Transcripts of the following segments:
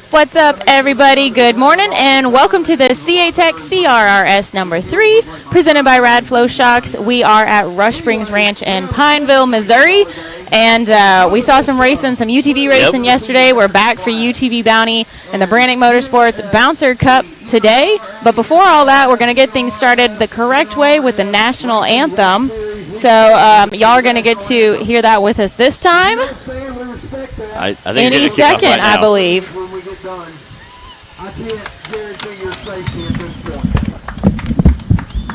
What's up, everybody? Good morning, and welcome to the Tech CRRS number 3, presented by Radflow Shocks. We are at Rush Springs Ranch in Pineville, Missouri, and we saw some racing, some UTV racing yesterday. We're back for UTV Bounty and the Branik Motorsports Bouncer Cup today. But before all that, we're going to get things started the correct way with the national anthem. So y'all are going to get to hear that with us this time. I think any second, right I believe. When we get done, I can't guarantee your safety at this point.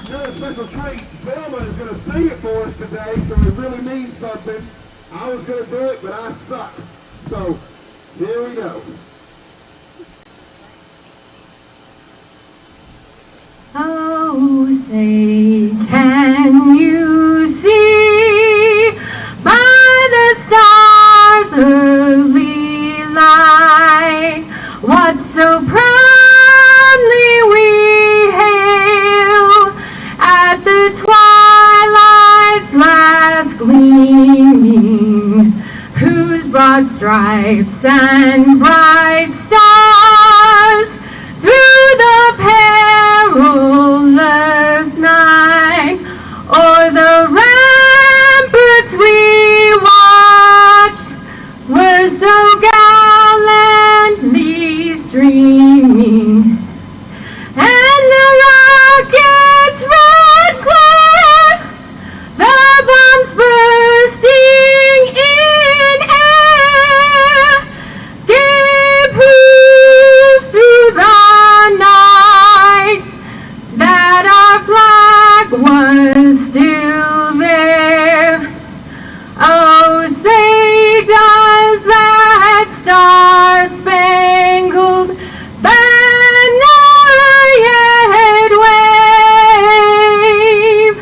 Another special treat, Velma is going to sing it for us today, so it really means something. I was going to do it, but I suck. So, here we go. Oh, say, can you see by the stars' early light what so proudly we hail at the twilight's last gleaming, whose broad stripes and bright stars through the perilous night o'er the ramparts we watched were so gallantly streaming, and the rocket's red glare, the bombs bursting in air, gave proof through the night that our flag was still there. Oh, say does that star-spangled banner yet wave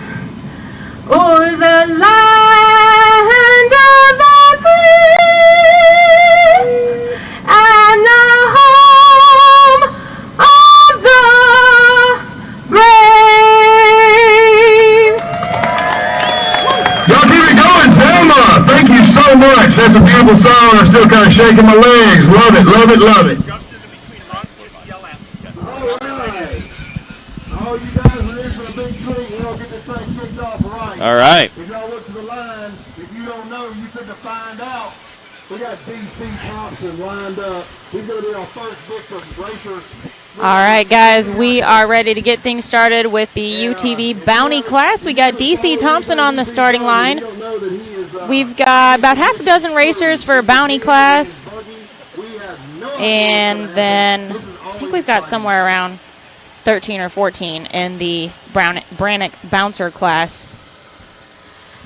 o'er the land of the free and the home of the brave? Y'all keep it going, Selma. Thank you so much. That's a beautiful song. I'm still kind of shaking my legs. Love it, love it, love it. All right. Oh, you guys are in for a big treat. We'll get this thing kicked off right. All right. If y'all look to the line, if you don't know, you finna find out. We got DC Thompson lined up. He's going to be our first victim racer. All right, guys, we are ready to get things started with the UTV Bounty class. We got DC Thompson on the starting line. We've got about half a dozen racers for Bounty class. And then I think we've got somewhere around 13 or 14 in the Branik Bouncer class.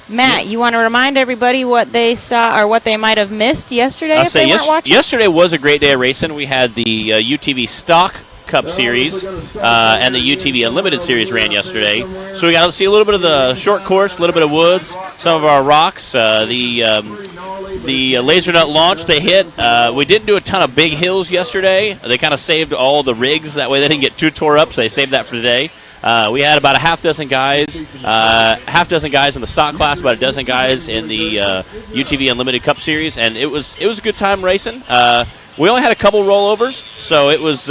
Matt, you want to remind everybody what they saw or what they might have missed yesterday if they weren't watching? Yesterday was a great day of racing. We had the UTV Stock Cup Series and the UTV Unlimited Series ran yesterday. So we got to see a little bit of the short course, a little bit of woods, some of our rocks, the laser nut launch they hit. We didn't do a ton of big hills yesterday. They kind of saved all the rigs. That way they didn't get too tore up, so they saved that for today. We had about a half dozen guys in the stock class, about a dozen guys in the UTV Unlimited Cup Series, and it was a good time racing. We only had a couple rollovers, so it was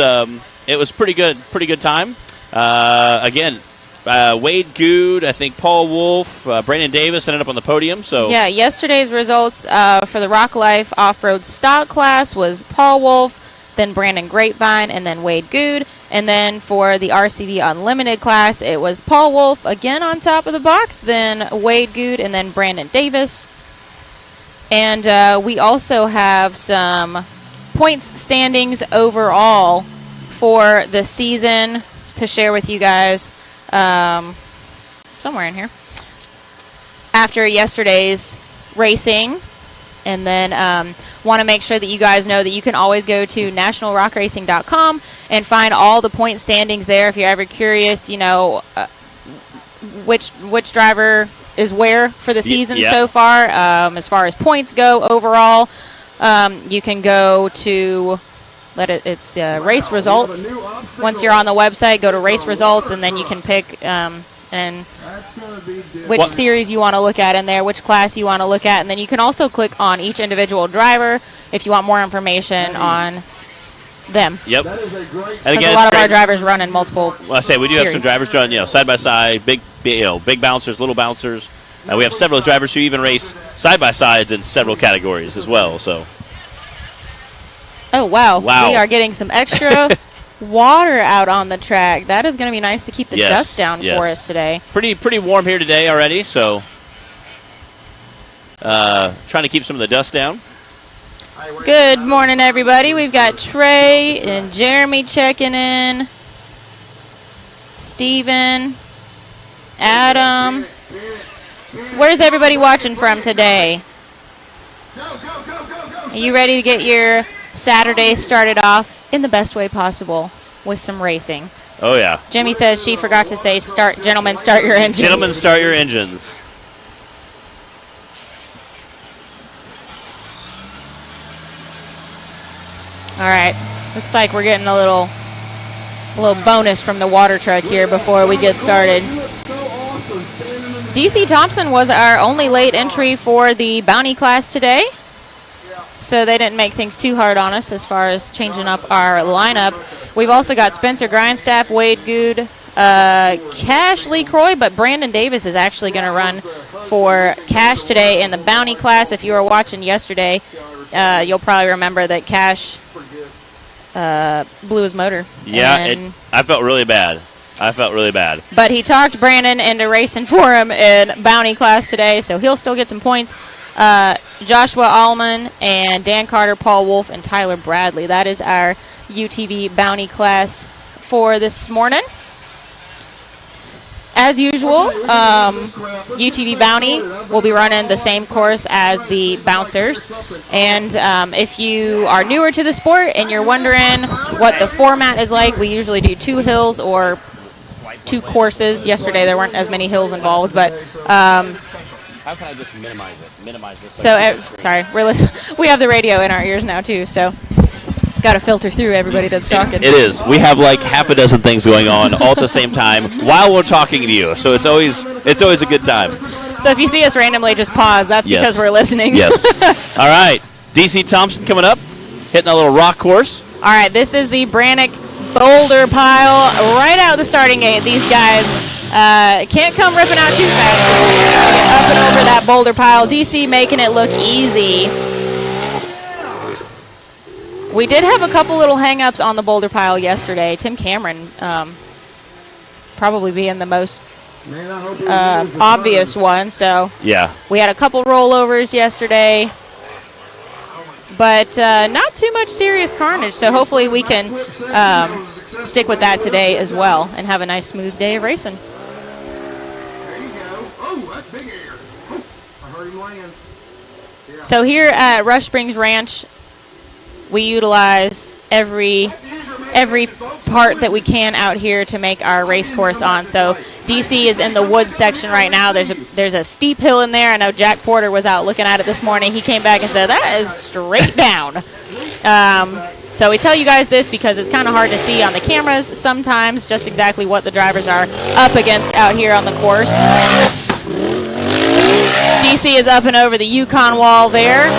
pretty good time. Again, Wade Good, I think Paul Wolf, Brandon Davis ended up on the podium. So yeah, yesterday's results for the Rock Life Off-Road Stock class was Paul Wolf, then Brandon Grapevine, and then Wade Good. And then for the RCD Unlimited class, it was Paul Wolf again on top of the box, then Wade Good, and then Brandon Davis. And we also have some points standings overall for the season to share with you guys somewhere in here. After yesterday's racing. And then want to make sure that you guys know that you can always go to nationalrockracing.com and find all the point standings there. If you're ever curious, you know, which driver is where for the season so far. As far as points go overall, you can go to race results. Once you're on the website, go to race results, and then you can pick and That's going to be different. which series you want to look at in there, which class you want to look at, and then you can also click on each individual driver if you want more information on them. Yep. That is a great. And Because a lot of our drivers run in multiple. Well, I say we do have some series. drivers run, side by side, big bouncers, little bouncers. And we have several drivers who even race side by sides in several categories as well. So Oh, wow. Wow. We are getting some extra water out on the track. That is going to be nice to keep the Yes, dust down yes. for us today. pretty warm here today already. So trying to keep some of the dust down. Good morning, everybody. We've got Trey and Jeremy checking in. Steven, Adam. Where's everybody watching from today? Are you ready to get your Saturday started off in the best way possible with some racing? Oh yeah, Jimmy says she forgot to say, gentlemen, start your engines. gentlemen, start your engines. All right. Looks like we're getting a little bonus from the water truck here before we get started. DC Thompson was our only late entry for the bounty class today, so they didn't make things too hard on us as far as changing up our lineup. We've also got Spencer Grindstaff, Wade Good, Cash Lee Croy, but Brandon Davis is actually going to run for Cash today in the bounty class. If you were watching yesterday, you'll probably remember that Cash blew his motor. Yeah, I felt really bad. But he talked Brandon into racing for him in bounty class today, so he'll still get some points. Joshua Allman and Dan Carter, Paul Wolf, and Tyler Bradley. That is our UTV bounty class for this morning. As usual, UTV Bounty will be running the same course as the bouncers. And if you are newer to the sport and you're wondering what the format is like, we usually do 2 hills or 2 courses. Yesterday there weren't as many hills involved, but How can I just minimize it? Minimize this. so sorry, we have the radio in our ears now too, so got to filter through everybody that's talking. It is. We have like half a dozen things going on all at the same time while we're talking to you. So it's always a good time. So if you see us randomly just pause, that's Yes. because we're listening. Yes. All right. DC Thompson coming up, hitting a little rock course. All right, this is the Branik boulder pile right out the starting gate. These guys can't come ripping out too fast. Up and over that boulder pile. DC making it look easy. We did have a couple little hang-ups on the boulder pile yesterday. Tim Cameron probably being the most obvious one. So Yeah. we had a couple rollovers yesterday, but not too much serious carnage. So hopefully we can stick with that today as well and have a nice smooth day of racing. There you go. Oh, that's big air. Oh, I heard him land. So here at Rush Springs Ranch, we utilize every part that we can out here to make our race course on. So DC is in the woods section right now. There's a steep hill in there. I know Jack Porter was out looking at it this morning. He came back and said, that is straight down. So we tell you guys this because it's kind of hard to see on the cameras sometimes just exactly what the drivers are up against out here on the course. DC is up and over the Yukon wall there.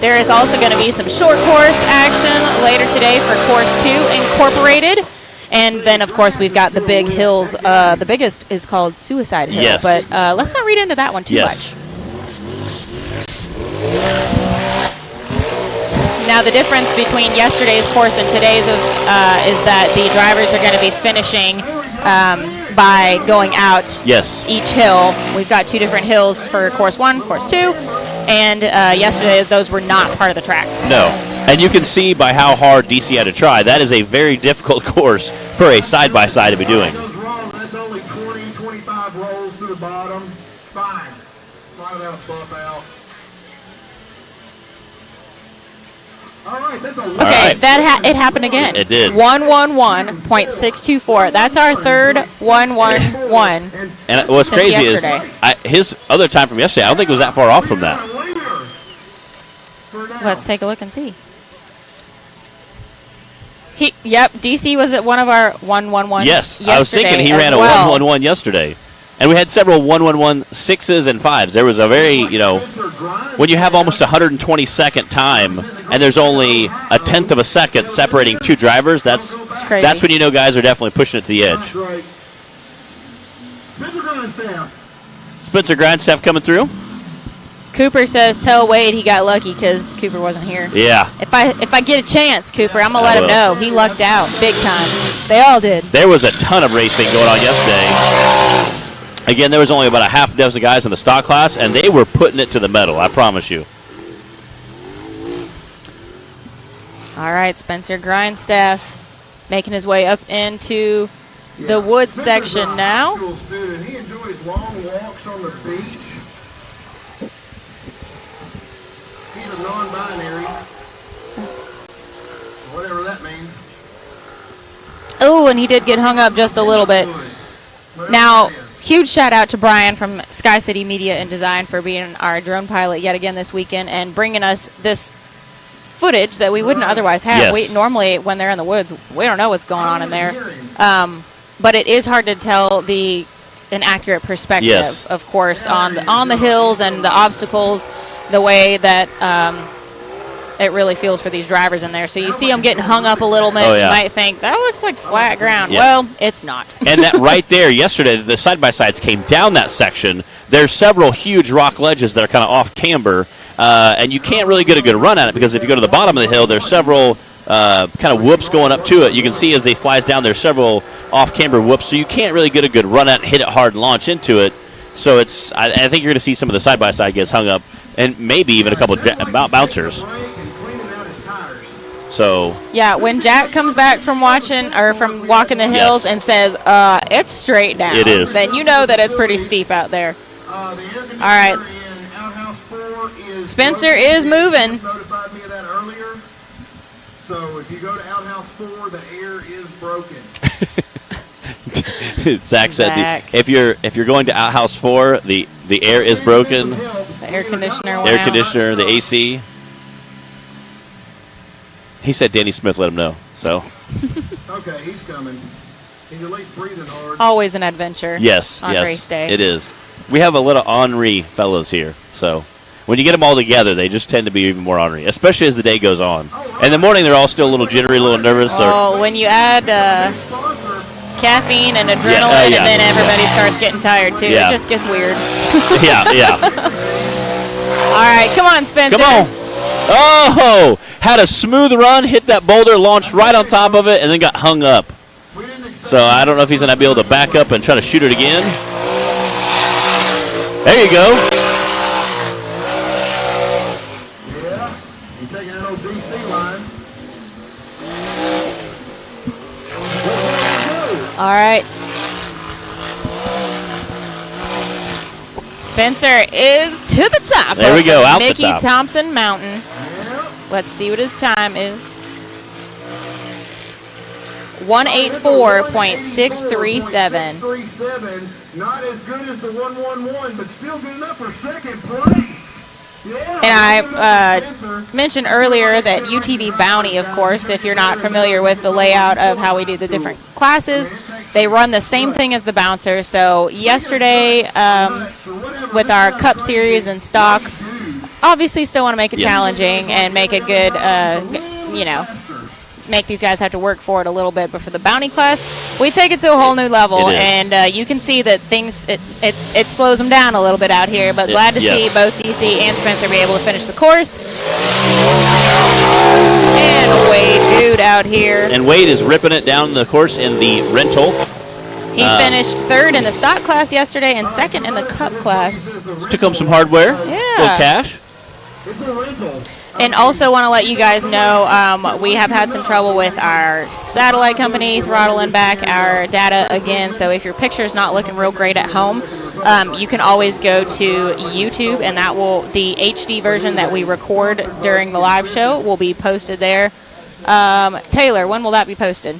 There is also going to be some short course action later today for Course 2 Incorporated. And then, of course, we've got the big hills. The biggest is called Suicide Hill. Yes. But let's not read into that one too much. Now, the difference between yesterday's course and today's is that the drivers are going to be finishing by going out each hill. We've got 2 different hills for Course 1, Course 2. And yesterday, those were not part of the track. No. And you can see by how hard DC had to try, that is a very difficult course for a side-by-side to be doing. That's only 20, 25 rolls to the bottom. Fine. Slide that buff out. All right, that's a Okay, it happened again. It did. 111.624. That's our third 111. And what's Since crazy yesterday. is his other time from yesterday, I don't think it was that far off from that. Let's take a look and see. DC was at one of our 111s. Yes, I was thinking he ran a 111 yesterday. And we had several 111 6s and 5s. There was a very, when you have almost 120-second time and there's only a tenth of a second separating two drivers, that's crazy. That's when you know guys are definitely pushing it to the edge. Spencer Grindstaff coming through. Cooper says, tell Wade he got lucky because Cooper wasn't here. Yeah. If I get a chance, Cooper, I'm going to let him know. He lucked out big time. They all did. There was a ton of racing going on yesterday. Again, there was only about a half dozen guys in the stock class, and they were putting it to the metal, I promise you. All right, Spencer Grindstaff making his way up into the woods section now. He enjoys long walks on the beach. He's a non-binary, whatever that means. Oh, and he did get hung up just a little bit. Now, huge shout out to Brian from Sky City Media and Design for being our drone pilot yet again this weekend and bringing us this footage that we wouldn't otherwise have. Yes. Normally, when they're in the woods, we don't know what's going on in there. But it is hard to tell an accurate perspective, yes, of course, on the hills and the obstacles, the way that it really feels for these drivers in there. So you see them getting hung up a little bit. Oh, yeah. You might think, that looks like flat ground. Yeah. Well, it's not. And that right there, yesterday, the side-by-sides came down that section. There's several huge rock ledges that are kind of off camber, and you can't really get a good run at it because if you go to the bottom of the hill, there's several kind of whoops going up to it. You can see as they flies down, there's several off-camber whoops, so you can't really get a good run at it, hit it hard, and launch into it. So I think you're going to see some of the side-by-side gets hung up, and maybe even a couple of bouncers. So yeah, when Jack comes back from walking the hills, yes, and says it's straight down, it is, then you know that it's pretty steep out there. All right, Spencer is moving. Notified me of that earlier. So if you go to outhouse 4, the air is broken. Zach said if you're going to outhouse 4, the air is broken. The air conditioner the AC. He said Danny Smith let him know. So. Okay, he's coming. He's at least breathing hard. Always an adventure. Yes, on race day. It is. We have a little ornery fellows here, so when you get them all together, they just tend to be even more ornery, especially as the day goes on. In the morning, they're all still a little jittery, a little nervous. Oh, when you add caffeine and adrenaline, and then everybody starts getting tired too. Yeah. It just gets weird. yeah. All right, come on, Spencer. Come on. Oh, had a smooth run, hit that boulder, launched right on top of it, and then got hung up. So I don't know if he's going to be able to back up and try to shoot it again. There you go. Yeah, he's taking that old DC line. All right. Spencer is to the top. There we go, out the Mickey top. Thompson Mountain. Let's see what his time is. 184.637. Not as good as the 111, but still good enough for second place. Yeah, and I mentioned earlier that UTV Bounty, of course, if you're not familiar with the layout of how we do the different classes, they run the same thing as the bouncer. So yesterday, with our Cup Series and stock, obviously still want to make it challenging and make it good, make these guys have to work for it a little bit. But for the bounty class, we take it to a whole new level, and you can see that things it slows them down a little bit out here. But glad to see both DC and Spencer be able to finish the course. And Wade Good out here. And Wade is ripping it down the course in the rental. He finished third in the stock class yesterday and second in the cup class. Took home some hardware. Yeah. Little cash. And also want to let you guys know we have had some trouble with our satellite company throttling back our data again. So if your picture's not looking real great at home, you can always go to YouTube, and the HD version that we record during the live show will be posted there. Taylor, when will that be posted?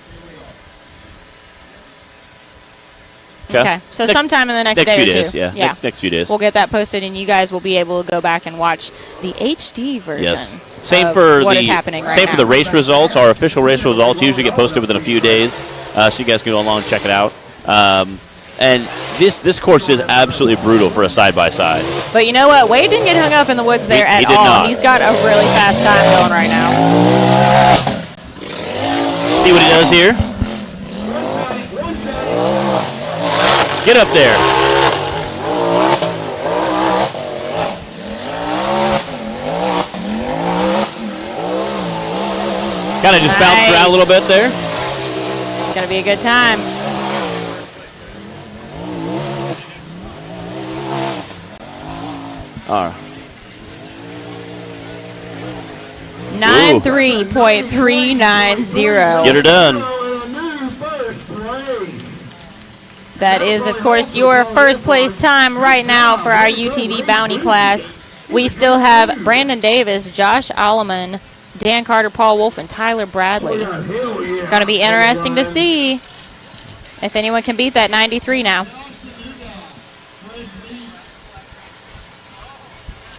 Okay. So sometime in the next day few or two. days, yeah. Next few days. We'll get that posted, and you guys will be able to go back and watch the HD version. Yes. Same for what is happening right Same now. for the race results. Our official race results usually get posted within a few days, so you guys can go along and check it out. And this course is absolutely brutal for a side-by-side. But you know what? Wade didn't get hung up in the woods there at he did all. not. He's got a really fast time going right now. See what he does here? Get up there. Kind of just bounced around a little bit there. It's going to be a good time. All right. 93.390. Get her done. That is, of course, your first place time right now for our UTV Bounty class. We still have Brandon Davis, Josh Alleman, Dan Carter, Paul Wolf, and Tyler Bradley. Going to be interesting to see if anyone can beat that 93 now.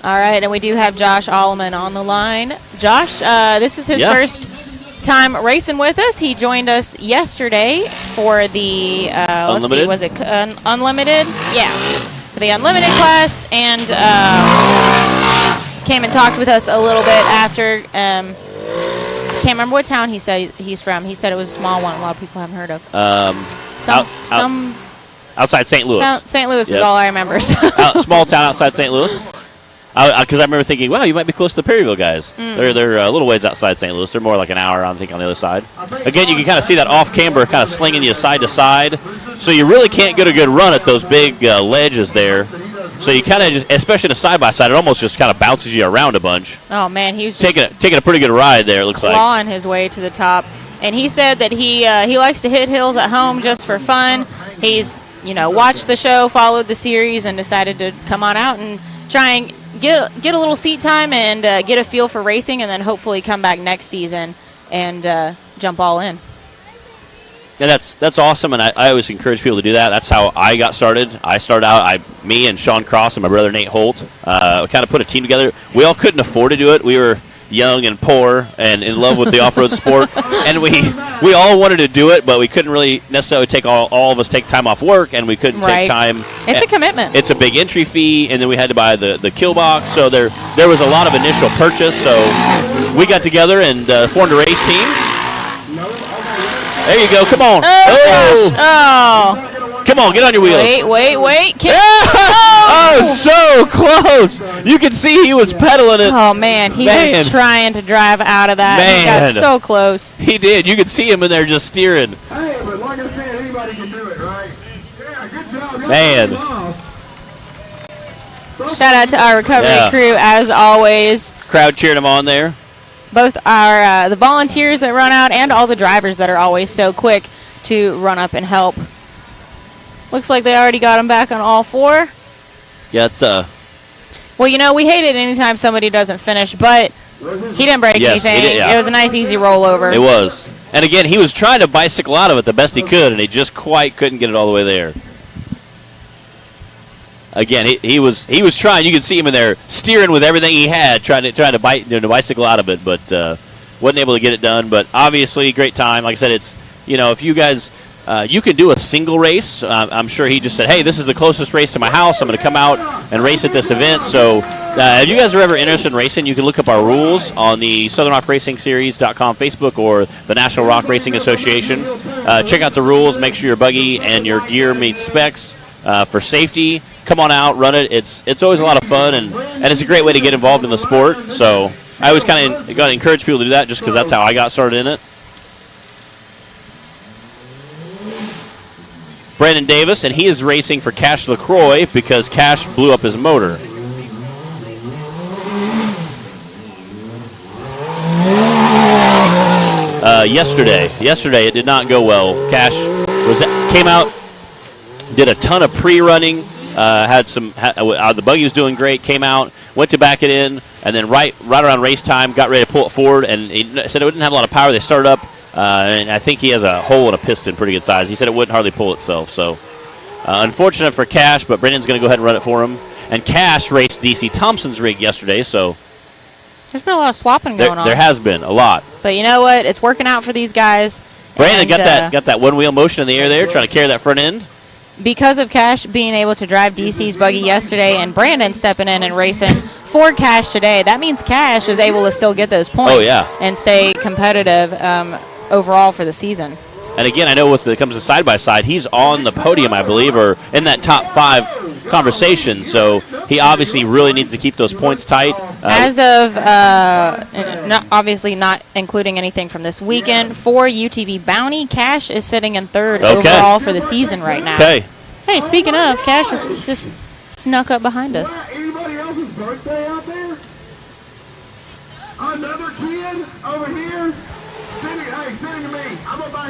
All right, and we do have Josh Alleman on the line. Josh, this is his first time racing with us. He joined us yesterday for the, let's see, was it Unlimited? Yeah, for the Unlimited class, and came and talked with us a little bit after. I can't remember what town he said he's from. He said it was a small one. A lot of people haven't heard of. Outside St. Louis. St. Louis is all I remember. So. Small town outside St. Louis. Because I remember thinking, wow, you might be close to the Perryville guys. They're a little ways outside St. Louis. They're more like an hour, I think, on the other side. Again, you can kind of see that off-camber kind of slinging you side to side. So you really can't get a good run at those big ledges there. So you kind of just, especially in a side-by-side, it almost just kind of bounces you around a bunch. Oh, man, he was just taking a pretty good ride there, it looks like. Clawing his way to the top. And he said that he likes to hit hills at home just for fun. He's, watched the show, followed the series, and decided to come on out and try and get a little seat time and get a feel for racing, and then hopefully come back next season and jump all in. Yeah, that's awesome, and I always encourage people to do that. That's how I got started. I started out, me and Sean Cross and my brother Nate Holt, kind of put a team together. We all couldn't afford to do it. We were young and poor and in love with the off-road sport, and we all wanted to do it, but we couldn't really necessarily take all of us take time off work, and we couldn't take time. It's a commitment. It's a big entry fee, and then we had to buy the kill box, so there was a lot of initial purchase. So we got together and formed a race team. There you go. Come on. Oh. Come on, get on your wheels. Wait. Oh, so close. You can see he was pedaling it. Oh, man. He was trying to drive out of that. Man. He got so close. He did. You could see him in there just steering. Hey, but like I said, anybody can do it, right? Yeah, good job. Man. Shout out to our recovery crew, as always. Crowd cheering him on there. Both our the volunteers that run out and all the drivers that are always so quick to run up and help. Looks like they already got him back on all four. Yeah, it's Well, we hate it anytime somebody doesn't finish, but he didn't break anything. He did, yeah. It was a nice, easy rollover. It was. And again, he was trying to bicycle out of it the best he could, and he just quite couldn't get it all the way there. Again, he was trying. You could see him in there steering with everything he had, trying to bicycle out of it, but wasn't able to get it done. But obviously, great time. Like I said, it's if you guys you can do a single race. I'm sure he just said, "Hey, this is the closest race to my house. I'm going to come out and race at this event." So, if you guys are ever interested in racing, you can look up our rules on the SouthernRockRacingSeries.com Facebook or the National Rock Racing Association. Check out the rules. Make sure your buggy and your gear meets specs for safety. Come on out, run it. It's always a lot of fun, and it's a great way to get involved in the sport. So I always kind of got to encourage people to do that just because that's how I got started in it. Brandon Davis, and he is racing for Cash LaCroix because Cash blew up his motor. Yesterday it did not go well. Cash came out, did a ton of pre-running, the buggy was doing great, came out, went to back it in, and then right around race time, got ready to pull it forward, and he said it didn't have a lot of power. They started up, and I think he has a hole in a piston, pretty good size. He said it wouldn't hardly pull itself, so Unfortunate for Cash, but Brandon's going to go ahead and run it for him. And Cash raced DC Thompson's rig yesterday, so there's been a lot of swapping going on. There has been a lot. But you know what? It's working out for these guys. Brandon got that one-wheel motion in the air there, trying to carry that front end. Because of Cash being able to drive DC's buggy yesterday and Brandon stepping in and racing for Cash today, that means Cash was able to still get those points and stay competitive overall for the season. And again, I know when it comes to side-by-side, he's on the podium, I believe, or in that top 5 conversation. So he obviously really needs to keep those points tight. As of, obviously not including anything from this weekend, for UTV Bounty, Cash is sitting in 3rd overall for the season right now. Okay. Hey, speaking of, Cash is just snuck up behind us. Anybody else's birthday out there? Another kid over here? Send him to me.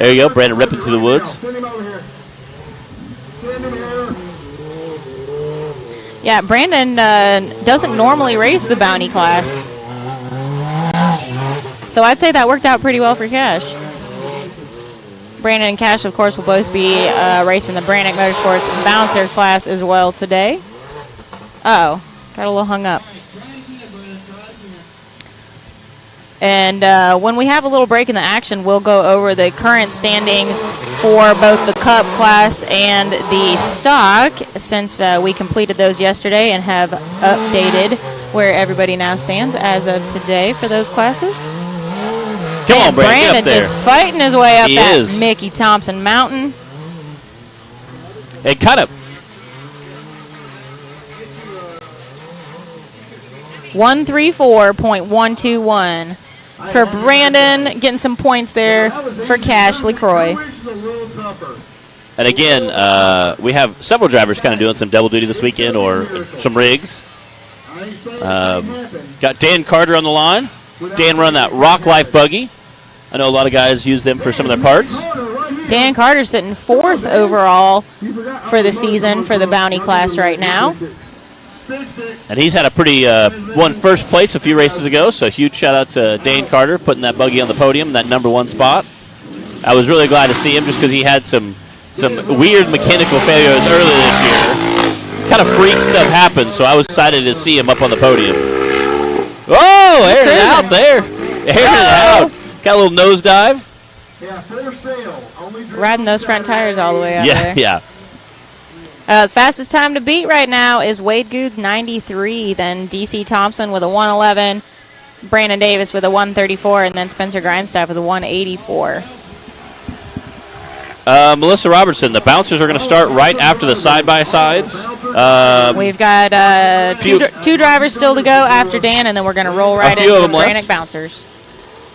There you go, Brandon ripping through the woods. Send him over here. Send him here. Yeah, Brandon doesn't normally race the Bounty class. So I'd say that worked out pretty well for Cash. Brandon and Cash, of course, will both be racing the Branik Motorsports Bouncer class as well today. Uh-oh, got a little hung up. And when we have a little break in the action, we'll go over the current standings for both the Cup class and the Stock, since we completed those yesterday and have updated where everybody now stands as of today for those classes. Come on, Brandon, get up there. Just fighting his way up that Mickey Thompson mountain. It kind of... 134.121 for Brandon, getting some points there for Cash LaCroix. And again, we have several drivers kind of doing some double duty this weekend or some rigs. Got Dan Carter on the line. Dan running that Rock Life buggy. I know a lot of guys use them for some of their parts. Dan Carter sitting 4th overall for the season for the Bounty class right now. And he's had a pretty won first place a few races ago, so huge shout out to Dane Carter putting that buggy on the podium, that #1 spot. I was really glad to see him just because he had some weird mechanical failures earlier this year. Kind of freak stuff happened, so I was excited to see him up on the podium. Oh, aired it out there. Aired it out. Got a little nosedive. Riding those front tires all the way out there. Yeah. Fastest time to beat right now is Wade Goods 93, then DC Thompson with a 111, Brandon Davis with a 134, and then Spencer Grindstaff with a 184. Melissa Robertson, the bouncers are going to start right after the side-by-sides. We've got two drivers still to go after Dan, and then we're going to roll right into the Branik bouncers.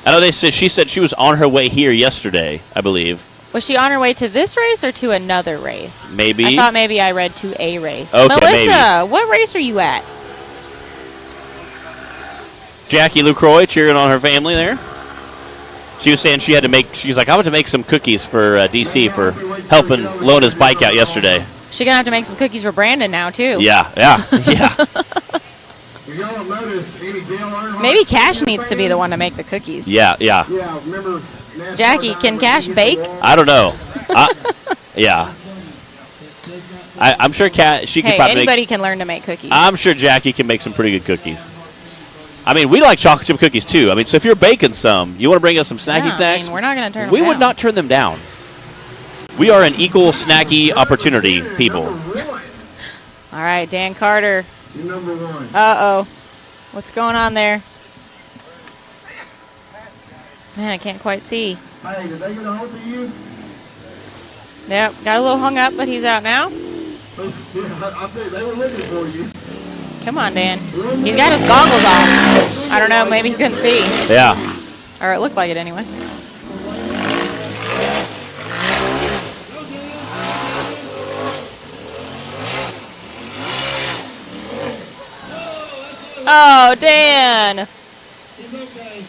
I know she said she was on her way here yesterday, I believe. Was she on her way to this race or to another race? Maybe. I thought maybe I read to a race. Okay, Melissa, what race are you at? Jackie LaCroix cheering on her family there. She was saying she's like, I want to make some cookies for DC for helping loan his bike out yesterday. She's going to have to make some cookies for Brandon now, too. Yeah. Maybe Cash needs to be the one to make the cookies. Yeah. Jackie, can Cash bake? I don't know. Yeah. I'm sure she could probably anybody can learn to make cookies. I'm sure Jackie can make some pretty good cookies. I mean, we like chocolate chip cookies, too. I mean, so if you're baking some, you want to bring us some snacky snacks? I mean, we're not going to turn them down. We would down. not turn them down. We are an equal snacky opportunity people. All right, Dan Carter. Number 1. Uh-oh. What's going on there? Man, I can't quite see. Hey, did they get a hold of you? Yep, got a little hung up, but he's out now. I think they were looking for you. Come on, Dan. He's got his goggles off. I don't know, maybe he couldn't see. Yeah. Or it looked like it anyway. Oh, Dan. It's okay.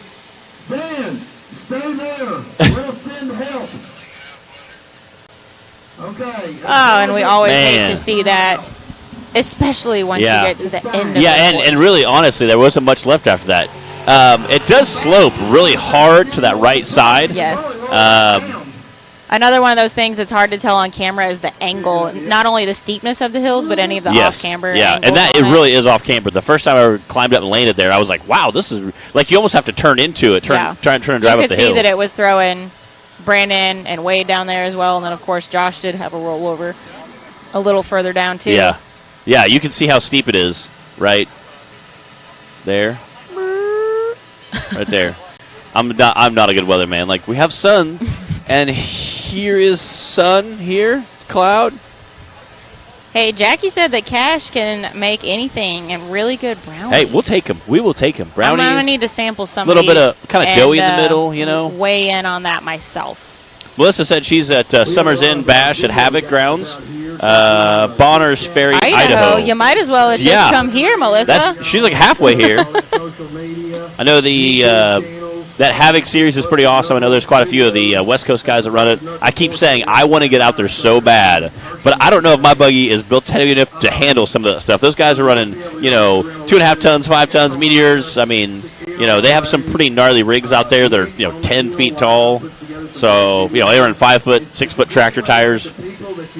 Dan, stay there. We'll send help. Okay. Oh, and we always hate to see that, especially once you get to the end of the course. And really, honestly, there wasn't much left after that. It does slope really hard to that right side. Yes. Another one of those things that's hard to tell on camera is the angle, not only the steepness of the hills, but any of the off-camber Yeah, angles and that on it really is off-camber. The first time I ever climbed up and landed there, I was like, wow, this is like you almost have to turn into it, try and drive up the hill. You could see that it was throwing Brandon and Wade down there as well, and then, of course, Josh did have a rollover a little further down, too. Yeah. Yeah, you can see how steep it is right there. Right there. I'm not a good weatherman. Like, we have sun, and here is sun, here, cloud. Hey, Jackie said that Cash can make anything and really good brownies. Hey, we'll take them. We will take them. Brownies. I'm going to need to sample some of these. A little bit of kind of and, doughy in the middle, you know. Weigh in on that myself. Melissa said she's at Summers Inn Bash at Havoc Grounds, Bonners Ferry, Idaho. You might as well have just come here, Melissa. She's like halfway here. I know that Havoc series is pretty awesome. I know there's quite a few of the West Coast guys that run it. I keep saying I want to get out there so bad, but I don't know if my buggy is built heavy enough to handle some of that stuff. Those guys are running, 2.5 tons, 5 tons, meteors. I mean, they have some pretty gnarly rigs out there. They're 10 feet tall. So, they run 5 foot, 6 foot tractor tires.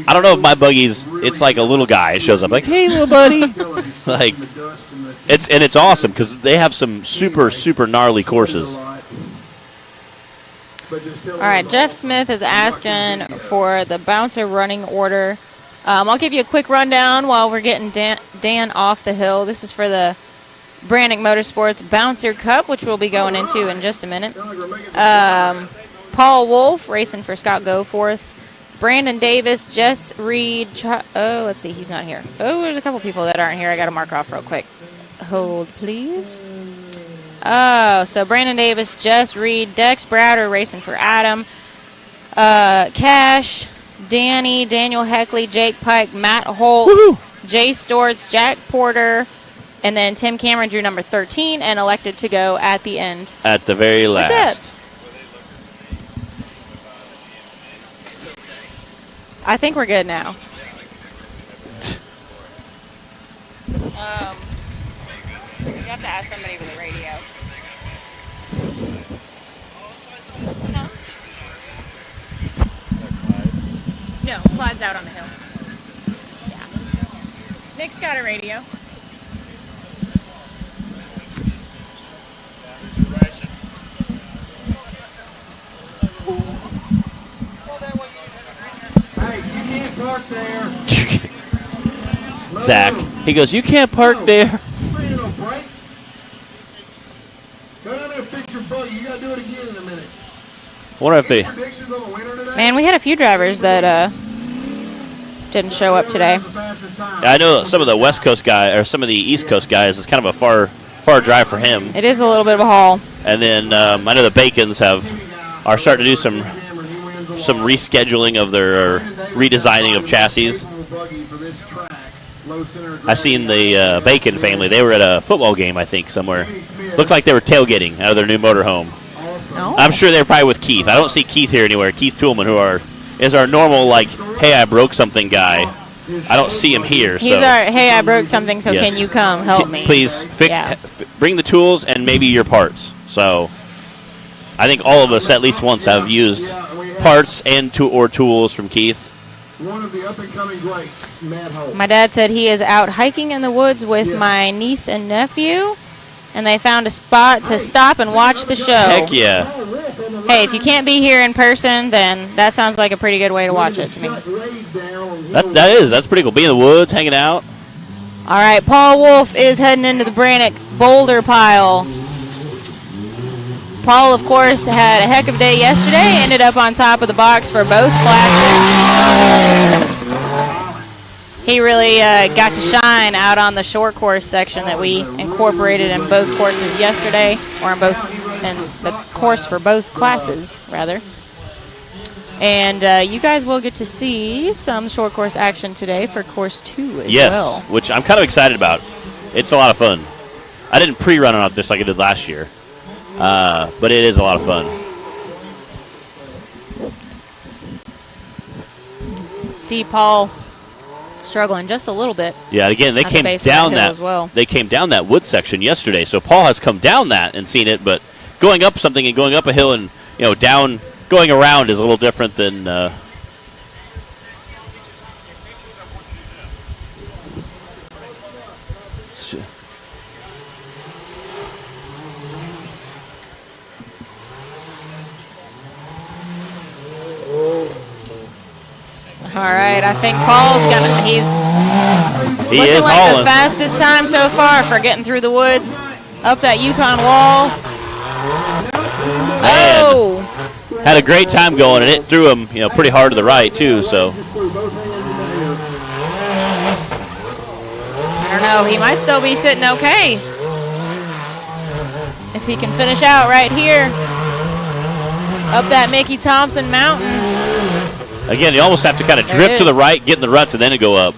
I don't know if my buggy's, it's like a little guy. It shows up like, hey, little buddy. Like, it's awesome because they have some super, super gnarly courses. All right, Jeff Smith is asking for the bouncer running order. I'll give you a quick rundown while we're getting Dan off the hill. This is for the Branik Motorsports Bouncer Cup, which we'll be going into in just a minute. Paul Wolf racing for Scott Goforth. Brandon Davis, Jess Reed. Let's see, he's not here. Oh, there's a couple people that aren't here. I got to mark off real quick. Hold, please. Oh, so Brandon Davis, Jess Reed, Dex Browder racing for Adam. Cash, Danny, Daniel Heckley, Jake Pike, Matt Holtz, Jay Storts, Jack Porter, and then Tim Cameron drew number 13 and elected to go at the end. At the very last. That's it. I think we're good now. You have to ask somebody with a radio. No, Clyde's out on the hill. Yeah. Nick's got a radio. Park there. Zach, he goes, you can't park there. Go down there and fix your buggy. You got to do it again in a minute. I wonder if they... Man, we had a few drivers that didn't show up today. I know some of the West Coast guys, or some of the East Coast guys, it's kind of a far drive for him. It is a little bit of a haul. And then I know the Bacons are starting to do some rescheduling of their redesigning of chassis. I seen the Bacon family. They were at a football game, I think, somewhere. Looked like they were tailgating out of their new motorhome. Oh. I'm sure they're probably with Keith. I don't see Keith here anywhere. Keith Toolman, is our normal, like, hey, I broke something guy. I don't see him here. He's our, hey, I broke something, so can you come help me? Please bring the tools and maybe your parts. So I think all of us at least once have used parts and tools from Keith. One of the up-and-coming greats, Matt Holt. My dad said he is out hiking in the woods with my niece and nephew, and they found a spot to stop and watch the show. Heck yeah. Hey, if you can't be here in person, then that sounds like a pretty good way to watch it to me. That's pretty cool. Be in the woods, hanging out. All right, Paul Wolf is heading into the Branik boulder pile. Paul, of course, had a heck of a day yesterday. Ended up on top of the box for both classes. He really got to shine out on the short course section that we incorporated in both courses yesterday, or in the course for both classes, rather. And you guys will get to see some short course action today for course 2 as well. Yes, which I'm kind of excited about. It's a lot of fun. I didn't pre-run on it just like I did last year. But it is a lot of fun. See Paul struggling just a little bit. Yeah, again, they came down that as well. They came down that wood section yesterday. So Paul has come down that and seen it, but going up something and going up a hill and down going around is a little different than. All right, I think Paul's he's looking like hauling. the fastest time so far for getting through the woods, up that Yukon wall. Oh! Had a great time going, and it threw him, pretty hard to the right too. So I don't know. He might still be sitting okay if he can finish out right here up that Mickey Thompson mountain. again, you almost have to kind of drift to the right, get in the ruts, and then go up.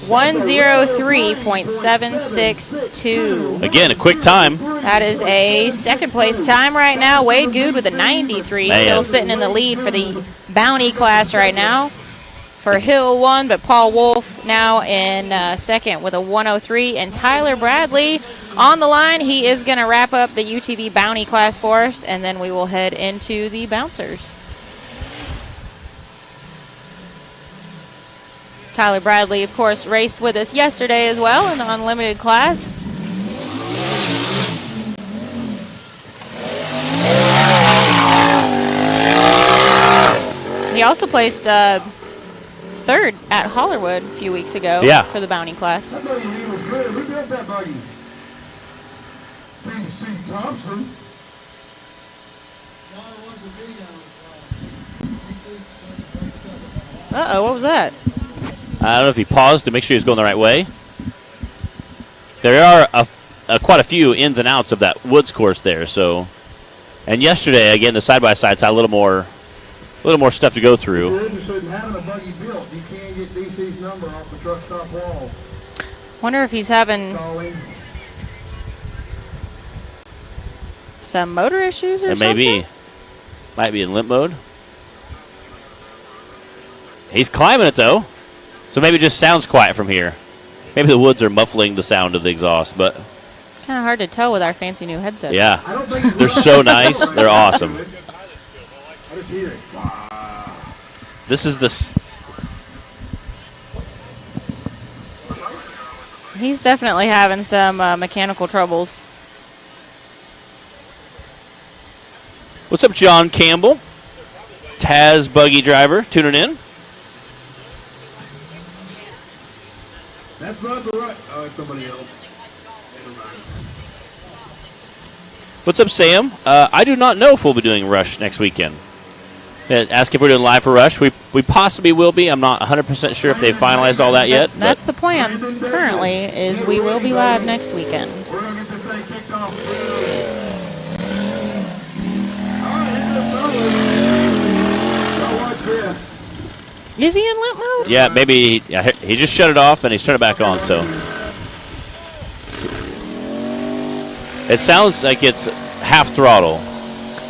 .103.762. Again, a quick time. That is a second place time right now. Wade Good with a 93, still sitting in the lead for the Bounty class right now. For Hill 1, but Paul Wolf now in second with a 103. And Tyler Bradley on the line. He is going to wrap up the UTV Bounty class for us, and then we will head into the Bouncers. Tyler Bradley, of course, raced with us yesterday as well in the Unlimited class. He also placed third at Hollywood a few weeks ago for the Bounty class. Who built that buggy? B.C. Thompson. Uh-oh, what was that? I don't know if he paused to make sure he was going the right way. There are quite a few ins and outs of that woods course there. So, and yesterday again the side-by-sides had a little more stuff to go through. If you're interested in having a buggy built, you can get DC's number off the truck stop wall. Wonder if he's having some motor issues or something? Maybe. Might be in limp mode. He's climbing it though. So maybe it just sounds quiet from here. Maybe the woods are muffling the sound of the exhaust, but kind of hard to tell with our fancy new headsets. Yeah. They're so nice. They're awesome. I just hear it. This is He's definitely having some mechanical troubles. What's up, John Campbell? Taz buggy driver tuning in. That's not the right. Oh, it's somebody else. Never mind. What's up, Sam? I do not know if we'll be doing Rush next weekend. Ask if we're doing live for Rush. We possibly will be. I'm not 100% sure if they've finalized all that yet. That's the plan currently, is we will be live next weekend. We're going to get this thing kicked off. Is he in limp mode? Yeah, maybe he just shut it off and he's turned it back on. So it sounds like it's half throttle.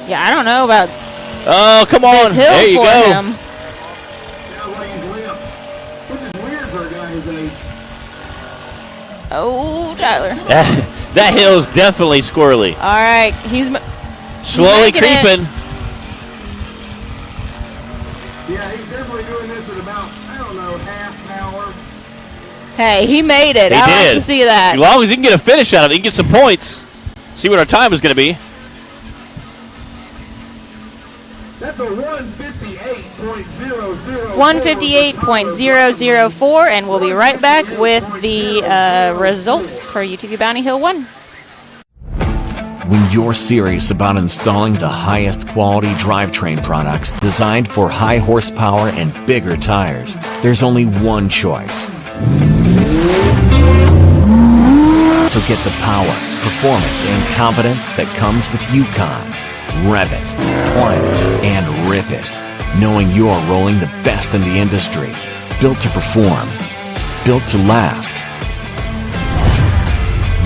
Yeah, I don't know about. Oh, come on! This hill there you for go. him. Oh, Tyler. That hill is definitely squirrely. All right, he's slowly creeping. Yeah, he's definitely doing this at about, I don't know, half an hour. Hey, he made it. He I did. like to see that. As long as he can get a finish out of it, he can get some points. See what our time is going to be. That's a 158.004. 158.004, and we'll be right back with the results for UTV Bounty Hill 1. When you're serious about installing the highest quality drivetrain products designed for high horsepower and bigger tires, there's only one choice. So get the power, performance, and confidence that comes with Yukon. Rev it, climb it, and rip it, knowing you're rolling the best in the industry. Built to perform, built to last.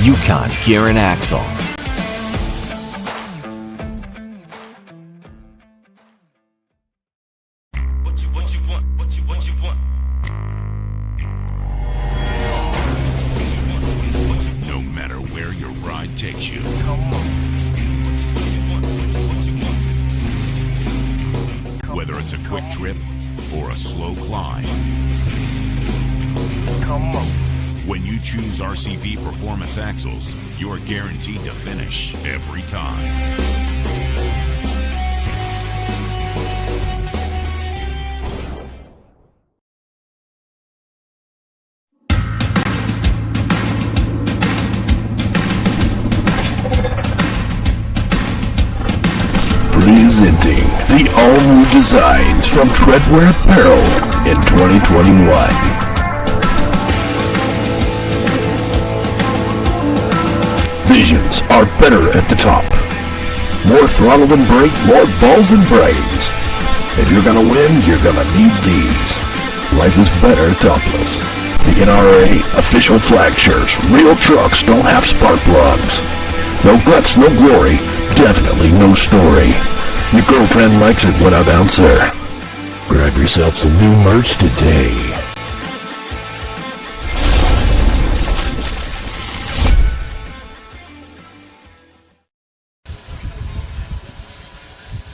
Yukon Gear and Axle. excites you. Whether it's a quick trip or a slow climb. When you choose RCV Performance Axles, you're guaranteed to finish every time. Presenting the all-new designs from Treadwear Apparel in 2021. Visions are better at the top. More throttle than brake, more balls than brains. If you're gonna win, you're gonna need these. Life is better topless. The NRA official flag shirts. Real trucks don't have spark plugs. No guts, no glory. Definitely no story. Your girlfriend likes it when I bounce her. Grab yourself some new merch today.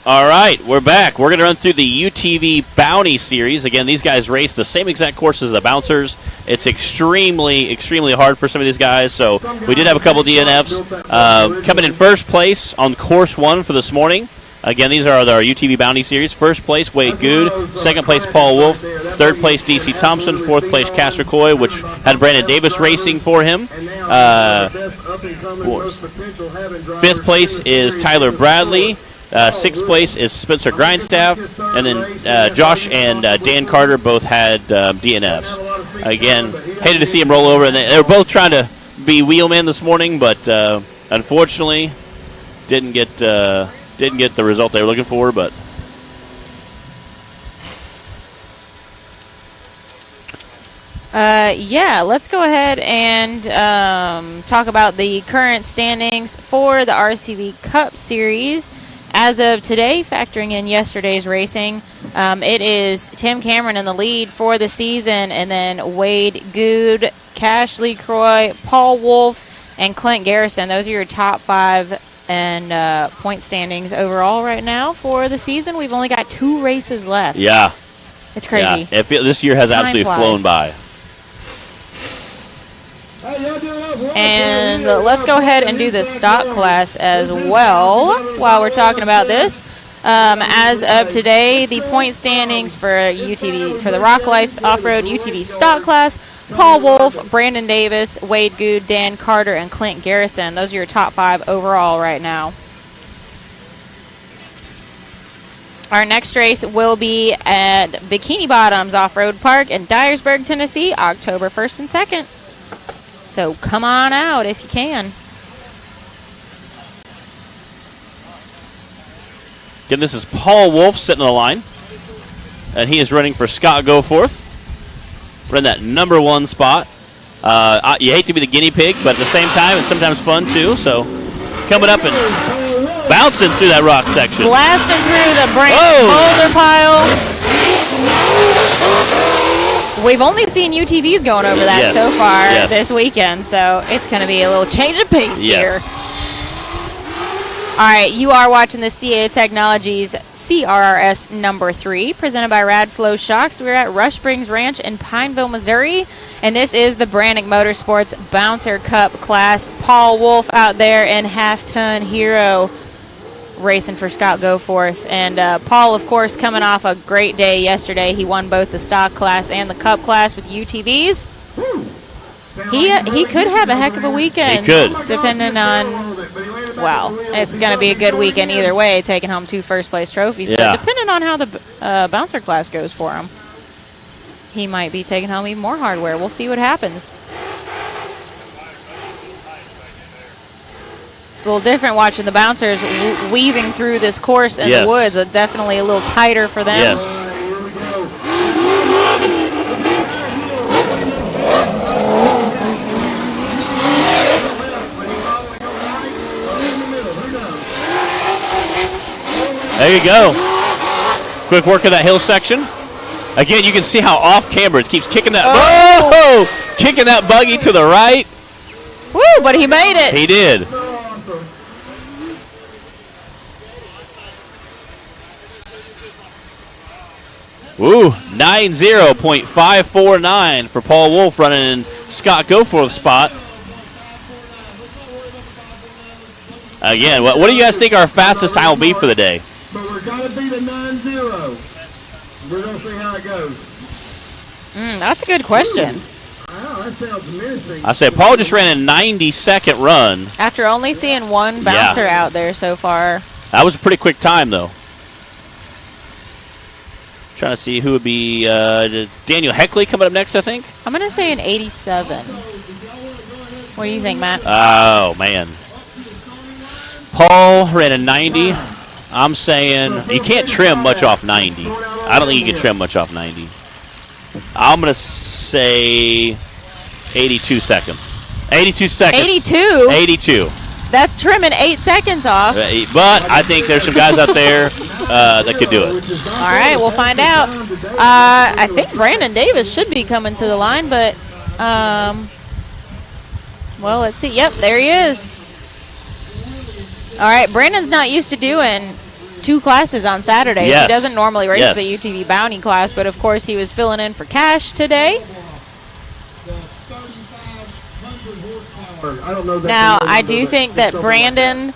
All right, we're back. We're going to run through the UTV Bounty Series. Again, these guys race the same exact course as the Bouncers. It's extremely, extremely hard for some of these guys, so we did have a couple DNFs. Coming in first place on Course 1 for this morning. Again, these are our UTV Bounty Series. First place, Wade Good. Second place, Paul Wolf. Third place, DC Thompson. Fourth place, Castor Coy, which had Brandon Davis racing for him. Fifth place is Tyler Bradley. Sixth place is Spencer Grindstaff, and then Josh and Dan Carter both had DNFs. Again, hated to see them roll over, and they were both trying to be wheelmen this morning, but unfortunately didn't get the result they were looking for. But yeah, let's go ahead and talk about the current standings for the RCV Cup Series. As of today, factoring in yesterday's racing, it is Tim Cameron in the lead for the season, and then Wade Good, Cash Lee Croy, Paul Wolf, and Clint Garrison. Those are your top 5 and point standings overall right now for the season. We've only got 2 races left. yeah, It's crazy. yeah. This year has Time absolutely flies. flown by. And let's go ahead and do the stock class as well while we're talking about this. As of today, the point standings for UTV, for the Rock Life Off-Road UTV stock class, Paul Wolf, Brandon Davis, Wade Good, Dan Carter, and Clint Garrison. Those are your top 5 overall right now. Our next race will be at Bikini Bottoms Off-Road Park in Dyersburg, Tennessee, October 1st and 2nd. So come on out if you can. Again, this is Paul Wolf sitting on the line, and he is running for Scott Goforth. We're in that number 1 spot. You hate to be the guinea pig, but at the same time, it's sometimes fun too. So coming up and bouncing through that rock section. Blasting through the boulder pile. We've only seen UTVs going over that so far this weekend, so it's going to be a little change of pace here. All right, you are watching the CA Technologies CRRS number 3, presented by Radflow Shocks. We're at Rush Springs Ranch in Pineville, Missouri, and this is the Branik Motorsports Bouncer Cup class. Paul Wolf out there in half-ton Hero racing for Scott Goforth. And Paul, of course, coming off a great day yesterday. He won both the stock class and the cup class with UTVs. He could have a heck of a weekend. He could. Depending on, well, it's going to be a good weekend either way, taking home 2 first-place trophies. Yeah. But depending on how the bouncer class goes for him, he might be taking home even more hardware. We'll see what happens. It's a little different watching the bouncers weaving through this course in the woods. Definitely a little tighter for them. Yes. There you go. Quick work of that hill section. Again, you can see how off camber it keeps kicking that. Kicking that buggy to the right. Woo! But he made it. He did. Woo, 90.549 for Paul Wolf running in Scott Goforth's spot. Again, what do you guys think our fastest time will be for the day? But we're going to beat a 9-0. We're going to see how it goes. That's a good question. Wow, that sounds menacing. I said Paul just ran a 90-second run. After only seeing one bouncer out there so far. That was a pretty quick time, though. Trying to see who would be Daniel Heckley coming up next, I think. I'm going to say an 87. What do you think, Matt? Oh, man. Paul ran a 90. I'm saying you can't trim much off 90. I don't think you can trim much off 90. I'm going to say 82 seconds. 82 seconds. 82? 82. That's trimming 8 seconds off. But I think there's some guys out there that could do it. All right, we'll find out. I think Brandon Davis should be coming to the line, but, well, let's see. Yep, there he is. All right, Brandon's not used to doing 2 classes on Saturdays. Yes. He doesn't normally race Yes. the UTV Bounty class, but, of course, he was filling in for Cash today. Now, I do think that Brandon,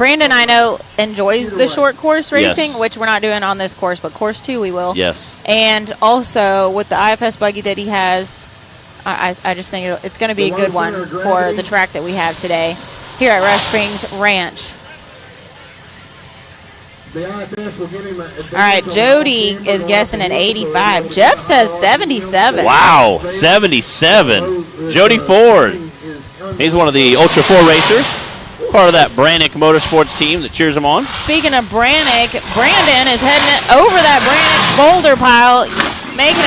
I know, enjoys the short course racing, Yes. which we're not doing on this course, but course 2 we will. Yes. And also, with the IFS buggy that he has, I just think it's going to be a good one for the track that we have today here at Rush Springs Ranch. All right, Jody is guessing an 85. Jeff says 77. Wow, 77. Jody Ford. He's one of the Ultra 4 racers, part of that Branik Motorsports team that cheers him on. Speaking of Branik, Brandon is heading over that Branik boulder pile, making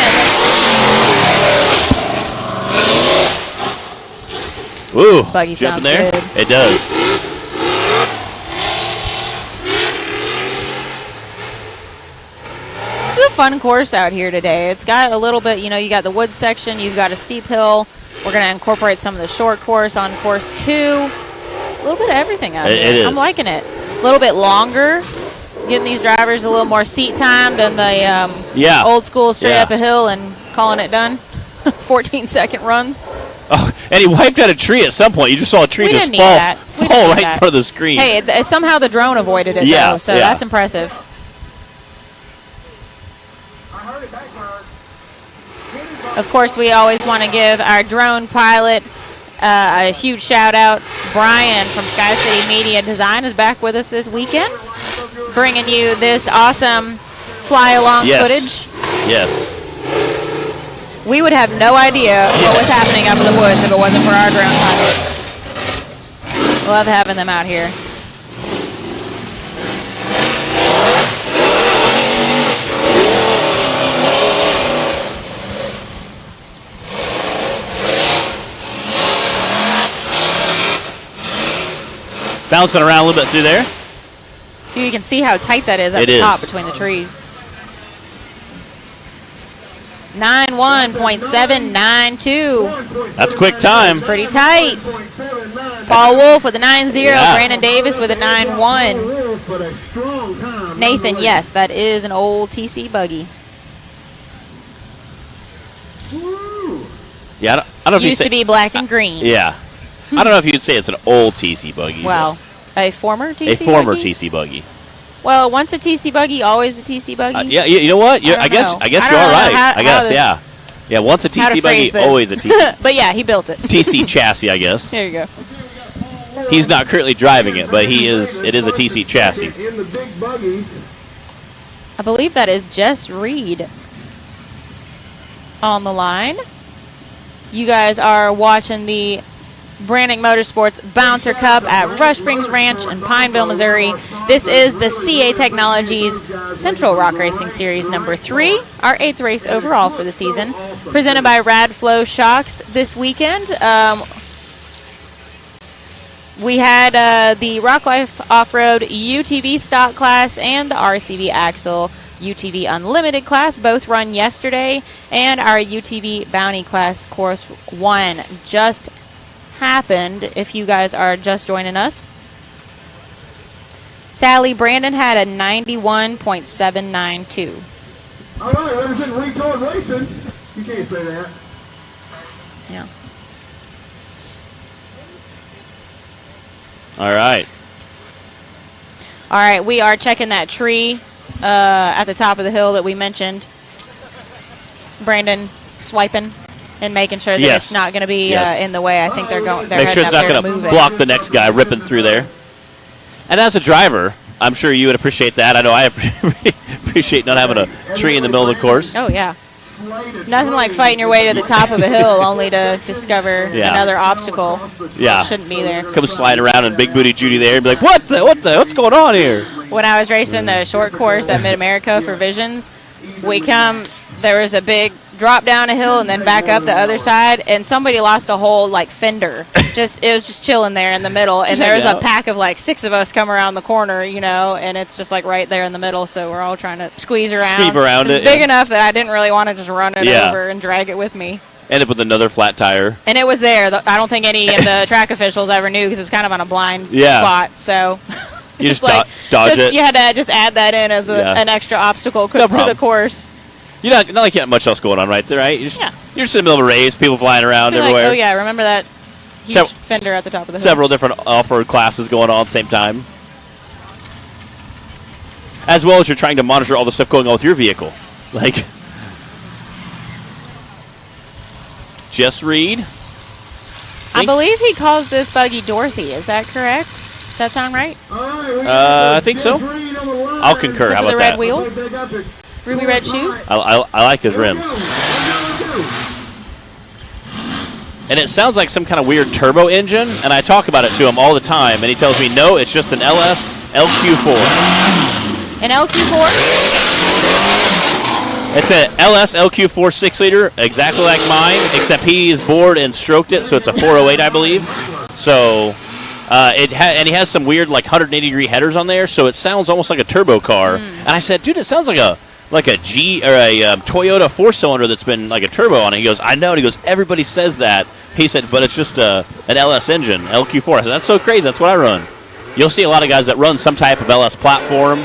it. Ooh, Buggy jumping sounds there. good. It does. This is a fun course out here today. It's got a little bit, you got the woods section, you've got a steep hill. We're going to incorporate some of the short course on course 2. A little bit of everything out here. It is. I'm liking it. A little bit longer, getting these drivers a little more seat time than the old school straight up a hill and calling it done. 14-second runs. Oh, and he wiped out a tree at some point. You just saw a tree just fall right in front of the screen. Hey, somehow the drone avoided it, though, so that's impressive. Of course, we always want to give our drone pilot a huge shout-out. Brian from Sky City Media Design is back with us this weekend, bringing you this awesome fly-along footage. Yes. We would have no idea what was happening up in the woods if it wasn't for our drone pilots. Love having them out here. Bouncing around a little bit through there. You can see how tight that is at the top between the trees. 91.792. That's a quick time. That's pretty tight. Paul Wolf with a 9-0. Brandon Davis with a 9-1. Nathan, yes, that is an old TC buggy. Yeah, I don't know if used to be black and green. Yeah. I don't know if you'd say it's an old TC buggy. Well, a former TC buggy? A former TC buggy. Well, once a TC buggy, always a TC buggy. Yeah, you know what? I guess you are right. Yeah, once a TC buggy, always a TC. But yeah, he built it. TC chassis, I guess. There you go. He's not currently driving it, but it is a TC chassis. I believe that is Jess Reed on the line. You guys are watching the Branik Motorsports Bouncer Cup at Rush Springs Ranch in Pineville, Missouri. This is the CA Technologies Central Rock Racing Series number 3, our 8th race overall for the season, presented by Radflow Shocks this weekend. We had the Rock Life Off-Road UTV stock class and the RCV Axle UTV Unlimited class both run yesterday, and our UTV Bounty class course 1 just happened if you guys are just joining us. Sally, Brandon had a 91.792. All right, representing Retard Racing. You can't say that. Yeah. All right. All right, we are checking that tree at the top of the hill that we mentioned. Brandon swiping and making sure that Yes. it's not going to be Yes. in the way. I think they're Make sure it's not going to block the next guy ripping through there. And as a driver, I'm sure you would appreciate that. I know I appreciate not having a tree in the middle of the course. Oh, yeah. Nothing like fighting your way to the top of a hill only to discover another obstacle Yeah. that shouldn't be there. Come slide around and Big Booty Judy there and be like, what's going on here? When I was racing the short course at Mid-America for Visions, there was a big drop down a hill and then back up the other side, and somebody lost a whole fender. It was just chilling there in the middle, and there was a pack of 6 of us come around the corner, and it's just right there in the middle, so we're all trying to squeeze around. Sweep around It's big enough that I didn't really want to just run it over and drag it with me. End up with another flat tire. And it was there. I don't think any of the track officials ever knew because it was kind of on a blind spot, so... You just dodge it. You had to just add that in as an extra obstacle to the course. Not like you have much else going on right there, right? You're just in the middle of a race, people flying around everywhere. Oh, yeah, remember that huge fender at the top of the hill. Several different off-road classes going on at the same time. As well as you're trying to monitor all the stuff going on with your vehicle. Jess Reed. I believe he calls this buggy Dorothy. Is that correct? Does that sound right? I think so. I'll concur. How about the that? red wheels? Ruby red shoes? I like his rims. And it sounds like some kind of weird turbo engine, and I talk about it to him all the time, and he tells me, no, it's just an LS LQ4. An LQ4? It's an LS LQ4 6-liter, exactly like mine, except he's bored and stroked it, so it's a 408, I believe. So... and he has some weird 180-degree headers on there, so it sounds almost like a turbo car. And I said, dude, it sounds like a G or a Toyota 4-cylinder that's been a turbo on it. He goes, I know. And he goes, everybody says that. He said, but it's just an LS engine, LQ4. I said, that's so crazy. That's what I run. You'll see a lot of guys that run some type of LS platform,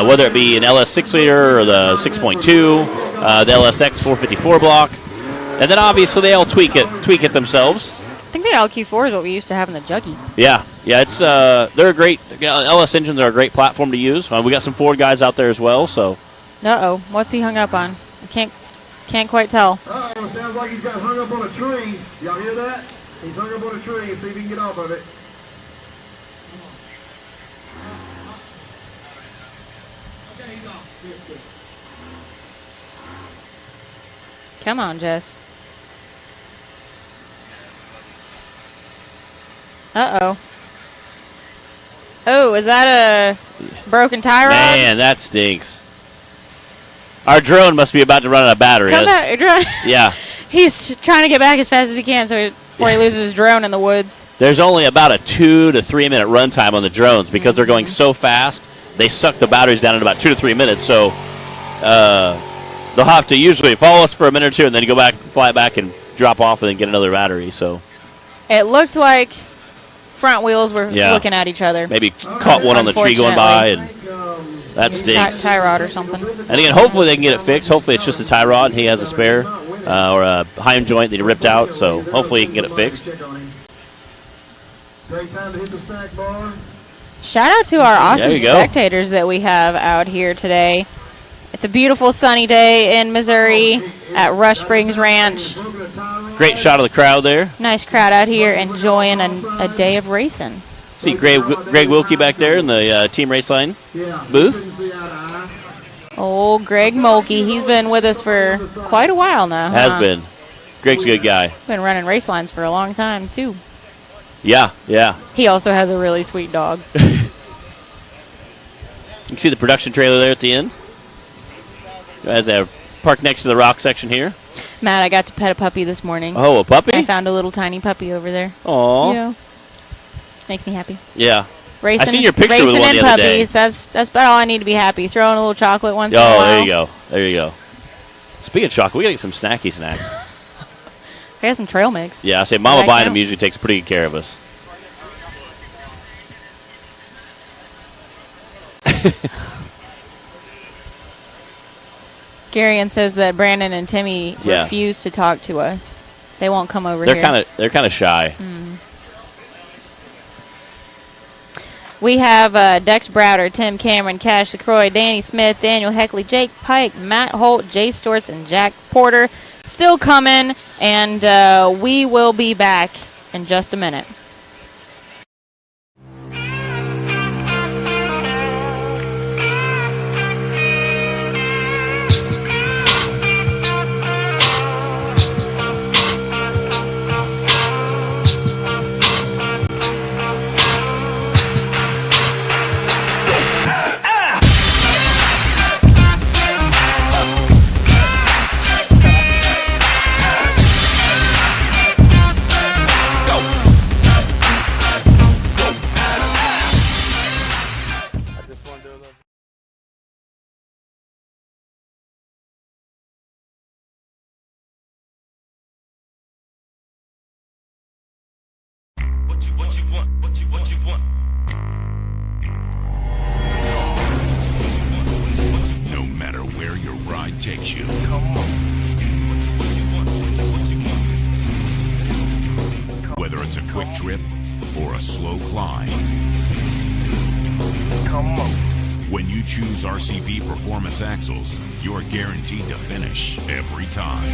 whether it be an LS 6-liter or the 6.2, the LSX 454 block, and then obviously they all tweak it themselves. I think the LQ4 is what we used to have in the Juggy. Yeah, it's they're a great LS engines are a great platform to use. We got some Ford guys out there as well. So, what's he hung up on? I can't quite tell. It sounds like he's got hung up on a tree. Y'all hear that? He's hung up on a tree. See if he can get off of it. Come on, Jess. Uh-oh. Oh, is that a broken tie rod? Man, that stinks. Our drone must be about to run out of battery. Come back, drone. Yeah. He's trying to get back as fast as he can before he loses his drone in the woods. There's only about a 2 to 3 minute run time on the drones because they're going so fast. They suck the batteries down in about 2 to 3 minutes. So they'll have to usually follow us for a minute or two and then go back, fly back, and drop off and then get another battery. So it looked like front wheels were looking at each other. Maybe caught one on the tree going by, and that stinks. Tie rod or something. And again, hopefully they can get it fixed. Hopefully it's just a tie rod. He has a spare or a Heim joint that he ripped out, so hopefully he can get it fixed. Shout out to our awesome spectators that we have out here today. It's a beautiful sunny day in Missouri at Rush Springs Ranch. Great shot of the crowd there. Nice crowd out here enjoying a day of racing. See Greg Wilkie back there in the Team Raceline booth. Oh, Greg Mulkey. He's been with us for quite a while now. Has been. Greg's a good guy. Been running race lines for a long time, too. Yeah. He also has a really sweet dog. You can see the production trailer there at the end. As a park next to the rock section here. Matt, I got to pet a puppy this morning. Oh, a puppy? I found a little tiny puppy over there. Aw. Yeah. Makes me happy. Yeah. Racing, I seen your picture with one the other day. That's about all I need to be happy. Throwing a little chocolate once in a while. There you go. Speaking of chocolate, we got to get some snacky snacks. I got some trail mix. Yeah, I say Mama buying them usually takes pretty good care of us. Garion says that Brandon and Timmy refuse to talk to us. They won't come over here. They're kind of shy. We have Dex Browder, Tim Cameron, Cash LaCroix, Danny Smith, Daniel Heckley, Jake Pike, Matt Holt, Jay Stortz, and Jack Porter still coming, and we will be back in just a minute. What you want? No matter where your ride takes you. Whether it's a quick trip or a slow climb. When you choose RCV Performance Axles, you're guaranteed to finish every time.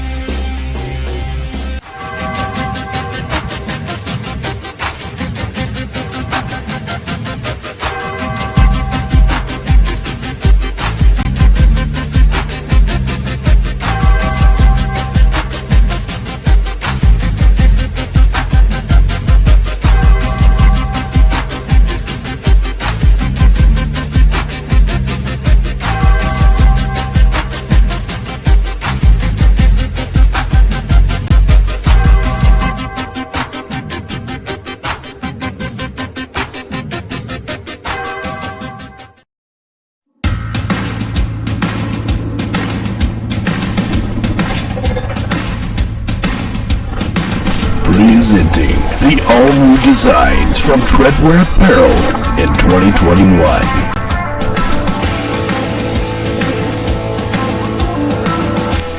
Presenting the all-new designs from Treadwear Apparel in 2021.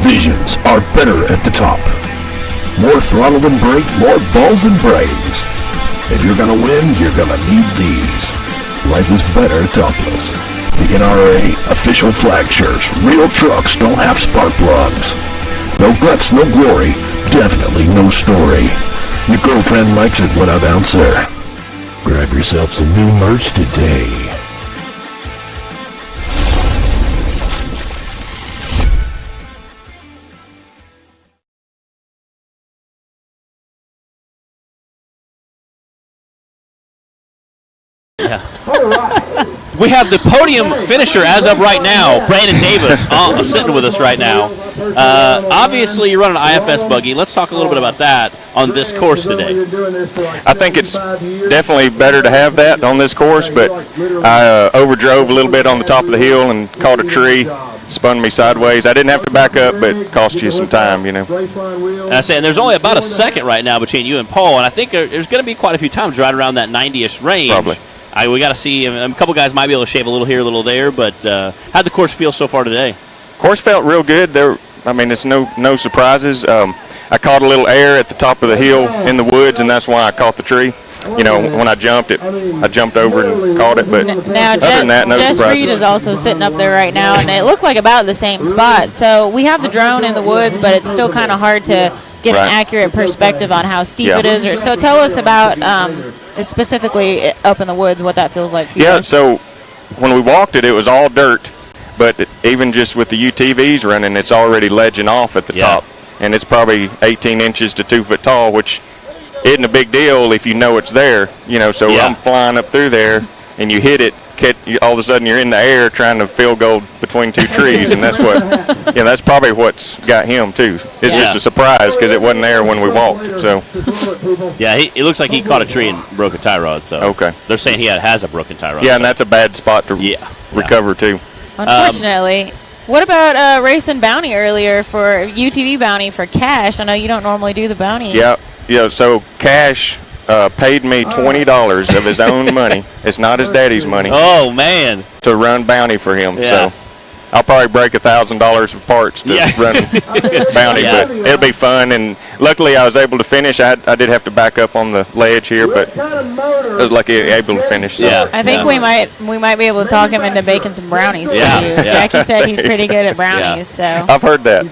Visions are better at the top. More throttle than brake, more balls than brains. If you're gonna win, you're gonna need these. Life is better topless. The NRA official flag shirts. Real trucks don't have spark plugs. No guts, no glory. Definitely no story. Your girlfriend likes it when I bounce her. Grab yourself some new merch today. We have the podium finisher as of right now, Brandon Davis, sitting with us right now. Obviously, you're running an IFS buggy. Let's talk a little bit about that on this course today. I think it's definitely better to have that on this course, but I overdrove a little bit on the top of the hill and caught a tree, spun me sideways. I didn't have to back up, but it cost you some time, you know. And I say, and there's only about a second right now between you and Paul, and I think there's going to be quite a few times right around that 90-ish range. Probably. We got to see. A couple guys might be able to shave a little here, a little there, but how'd the course feel so far today? Course felt real good. It's no surprises. I caught a little air at the top of the hill in the woods, and that's why I caught the tree. You know, when I jumped I jumped over and caught it, but now, other than that, no Jess surprises. Reed is also sitting up there right now, and it looked like about the same spot. So we have the drone in the woods, but it's still kind of hard to get an accurate perspective on how steep it is. So tell us about specifically up in the woods, what that feels like for you. Yeah, so when we walked it, it was all dirt, but even just with the UTVs running, it's already ledging off at the top, and it's probably 18 inches to 2 foot tall, which isn't a big deal if you know it's there, you know. So I'm flying up through there, and you hit it, all of a sudden you're in the air trying to field goal between two trees, and that's that's probably what's got him too. It's just a surprise because it wasn't there when we walked. So it looks like he caught a tree and broke a tie rod. So they're saying he has a broken tie rod. Yeah, and that's a bad spot to recover too. Unfortunately. What about racing bounty earlier for UTV bounty for Cash? I know you don't normally do the bounty. Yeah. So Cash paid me $20 of his own money. It's not his daddy's money. Oh man! To run bounty for him. Yeah. So I'll probably break $1,000 of parts to run Bounty, but it'll be fun. And luckily, I was able to finish. I did have to back up on the ledge here, but I was lucky able to finish. So. Yeah, I think we might be able to talk him into baking some brownies for you. Jackie said he's pretty good at brownies, so I've heard that.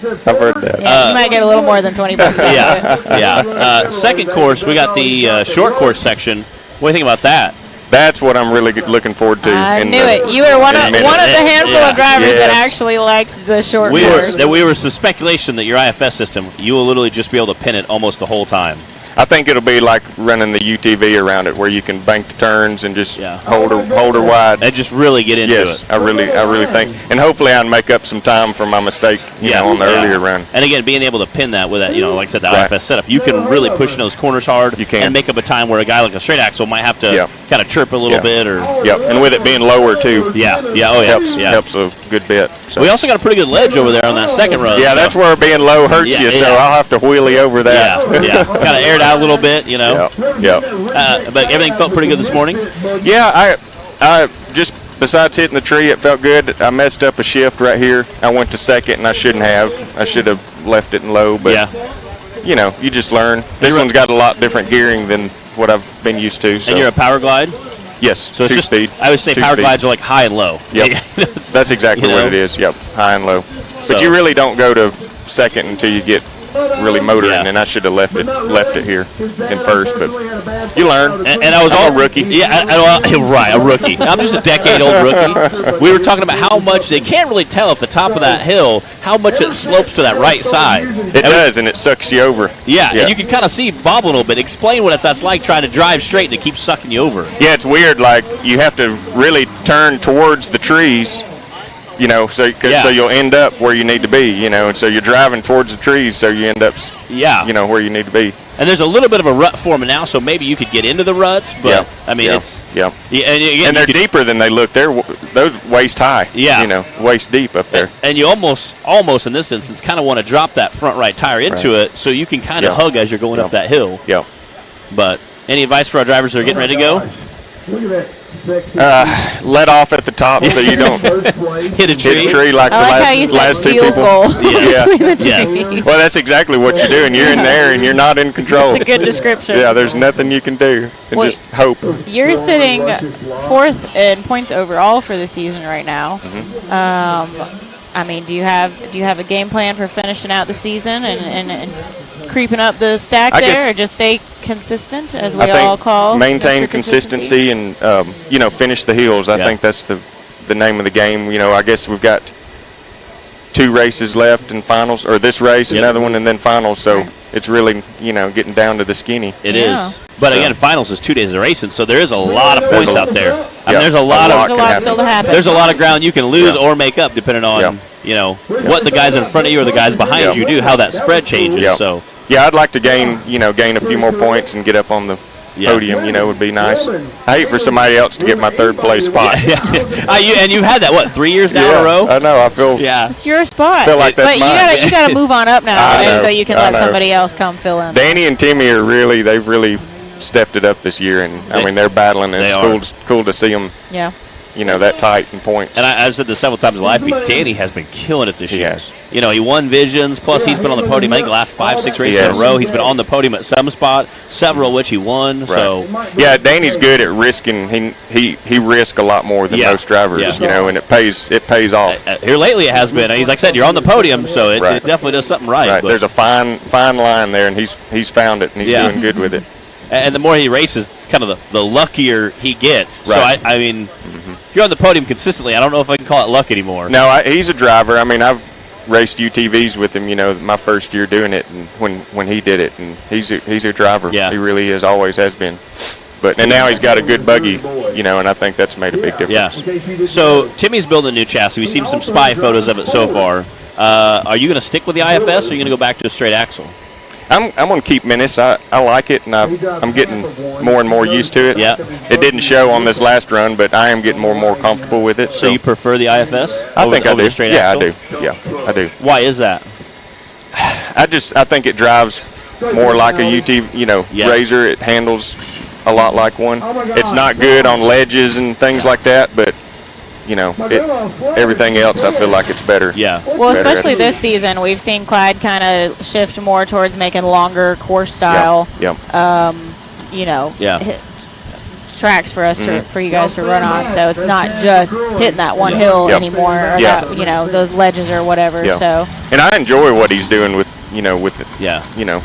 Yeah, you might get a little more than $20. Second course, we got the short course section. What do you think about that? That's what I'm really looking forward to. I knew it. You were one of the handful of drivers that actually likes the short course. We were some speculation that your IFS system, you will literally just be able to pin it almost the whole time. I think it'll be like running the UTV around it, where you can bank the turns and just hold her wide and just really get into it. Yes, I really think, and hopefully I'll make up some time for my mistake, you know, on the earlier run. And again, being able to pin that with that, like I said, the IFS setup, you can really push in those corners hard. You can, and make up a time where a guy like a straight axle might have to kind of chirp a little bit, or and with it being lower too. Helps a good bit. So. We also got a pretty good ledge over there on that second run. Yeah, that's where being low hurts you. So I'll have to wheelie over that. Kind of air it out a little bit, but everything felt pretty good this morning. Yeah, I just besides hitting the tree, it felt good. I messed up a shift right here. I went to second, and I shouldn't have. I should have left it in low, but you just learn. This one's got a lot different gearing than what I've been used to. So. And you're a power glide? Yes, so it's two-speed. I would say power glides are like high and low. Yep, that's exactly what it is. Yep, high and low. But you really don't go to second until you get really motoring, and I should have left it here in first, but you learn. And I was all a rookie. Yeah, a rookie. I'm just a decade-old rookie. We were talking about how much they can't really tell at the top of that hill how much it slopes to that right side. It does, and it sucks you over. Yeah, and you can kind of see Bob a little bit. Explain what that's like trying to drive straight and it keeps sucking you over. Yeah, it's weird. Like you have to really turn towards the trees. So you'll end up where you need to be, and so you're driving towards the trees, so you end up, where you need to be. And there's a little bit of a rut forming now, so maybe you could get into the ruts, but it's and they're deeper than they look. They're those waist high, waist deep up there. And you almost in this instance kind of want to drop that front right tire into it, so you can kind of hug as you're going up that hill. Yeah. But any advice for our drivers that are getting ready to go? Look at that. Let off at the top so you don't hit a tree like the last two people. Well, that's exactly what you're doing. You're in there and you're not in control. That's a good description. Yeah, there's nothing you can do. Just hope. You're sitting fourth in points overall for the season right now. I mean, do you have a game plan for finishing out the season and creeping up the stack there, or just stay consistent, as we all call? Maintain consistency and finish the hills. I think that's the name of the game. I guess we've got 2 races left in finals, or this race, another one, and then finals. So it's really getting down to the skinny. It is. But again, finals is 2 days of racing, so there is a lot of points out there. I mean, there's a lot still to happen. There's a lot of ground you can lose or make up, depending on what the guys in front of you or the guys behind you do, how that spread changes. So. Yeah, I'd like to gain a few more points and get up on the podium, would be nice. I hate for somebody else to get my third place spot. And you've had that, 3 years now in a row? I know, I feel. Yeah. It's your spot. Feel like that's but you gotta move on up now, so you can let somebody else come fill in. Danny and Timmy they've really stepped it up this year, and I mean they're battling, and it's cool to see them. Yeah. That tight in points. And I've said this several times in live feed, Danny has been killing it this year. Has. He won Visions, plus he's been on the podium, I think, the last 5-6 races in a row. He's been on the podium at some spot, several of which he won. Right. So yeah, Danny's good at risking. He risks a lot more than most drivers, and it pays off. Here lately it has been. He's like I said, you're on the podium, so it definitely does something right. Right. There's a fine line there, and he's found it, and he's doing good with it. And the more he races, kind of the luckier he gets. Right. So, I mean, if you're on the podium consistently, I don't know if I can call it luck anymore. No, he's a driver. I mean, I've raced UTVs with him, my first year doing it, and when he did it, and he's a driver. Yeah. He really is, always has been. And now he's got a good buggy, and I think that's made a big difference. Yeah. So Timmy's building a new chassis. We've seen some spy photos of it so far. Are you going to stick with the IFS, or are you going to go back to a straight axle? I'm going to keep Menace. I like it, and I'm getting more and more used to it. Yeah. It didn't show on this last run, but I am getting more and more comfortable with it. So you prefer the IFS? I think I do. Straight axle? I do. Yeah, I do. Why is that? I think it drives more like a UT, Razor. It handles a lot like one. It's not good on ledges and things like that, but everything else, I feel like it's better. Yeah. Well, better. especially this season, we've seen Clyde kind of shift more towards making longer course style, Yep. tracks for us for you guys to run on. So it's not just hitting that one hill anymore, or that, those ledges or whatever. Yeah. So. And I enjoy what he's doing with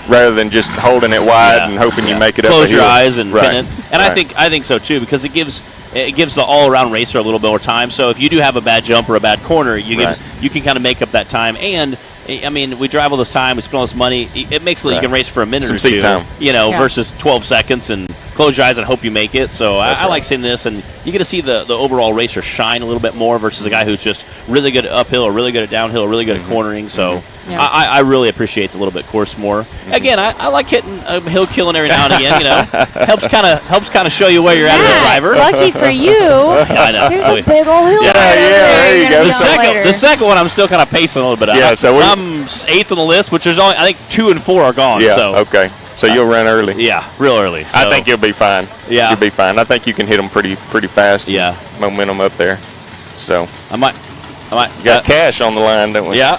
rather than just holding it wide and hoping you make it Close up a hill. your eyes and pin it. And Right. I think so too, because it gives the all-around racer a little bit more time. So if you do have a bad jump or a bad corner, you can kind of make up that time. And I mean, we drive all this time, we spend all this money. It makes it you can race for a minute Some or seat two, time. versus 12 seconds and close your eyes and hope you make it. So I like seeing this, and you get to see the overall racer shine a little bit more versus a guy who's just really good at uphill or really good at downhill or really good at cornering. So I really appreciate the little bit course more. Again, I like hitting a hill killing every now and again. Helps kind of show you where you're at as a driver. Lucky for you, I know. there's a big old hill. There you go. The second one, I'm still kind of pacing a little bit. Yeah, so I'm 8th on the list, which is only, I think 2 and 4 are gone. Yeah. So. Okay. So you'll run early. Yeah, real early. So. I think you'll be fine. Yeah. You'll be fine. I think you can hit them pretty fast. Yeah. Momentum up there. So. I might. Got cash on the line, don't we? Yeah.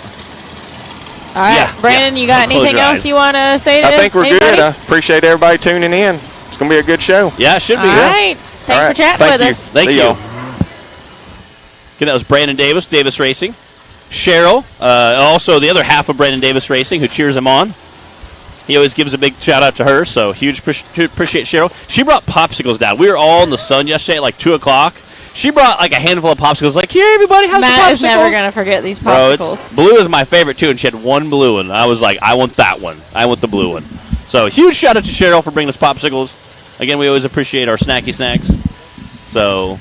All right, Yeah. Brandon, you got Close anything your else eyes. you want to say to I think we're anybody? good. I appreciate everybody tuning in. It's going to be a good show. Yeah, it should be. All right. Thanks All for right. chatting Thank with you. us. Thank See you. y'all. Okay, that was Brandon Davis Racing. Cheryl, also the other half of Brandon Davis Racing, who cheers him on. He always gives a big shout out to her, so huge appreciate Cheryl. She brought popsicles down. We were all in the sun yesterday at like 2 o'clock. She brought like a handful of popsicles. Like, here, everybody, have some popsicles. Matt is never going to forget these popsicles. Blue is my favorite too, and she had one blue one. I was like, I want that one. I want the blue one. So huge shout out to Cheryl for bringing us popsicles. Again, we always appreciate our snacky snacks. So.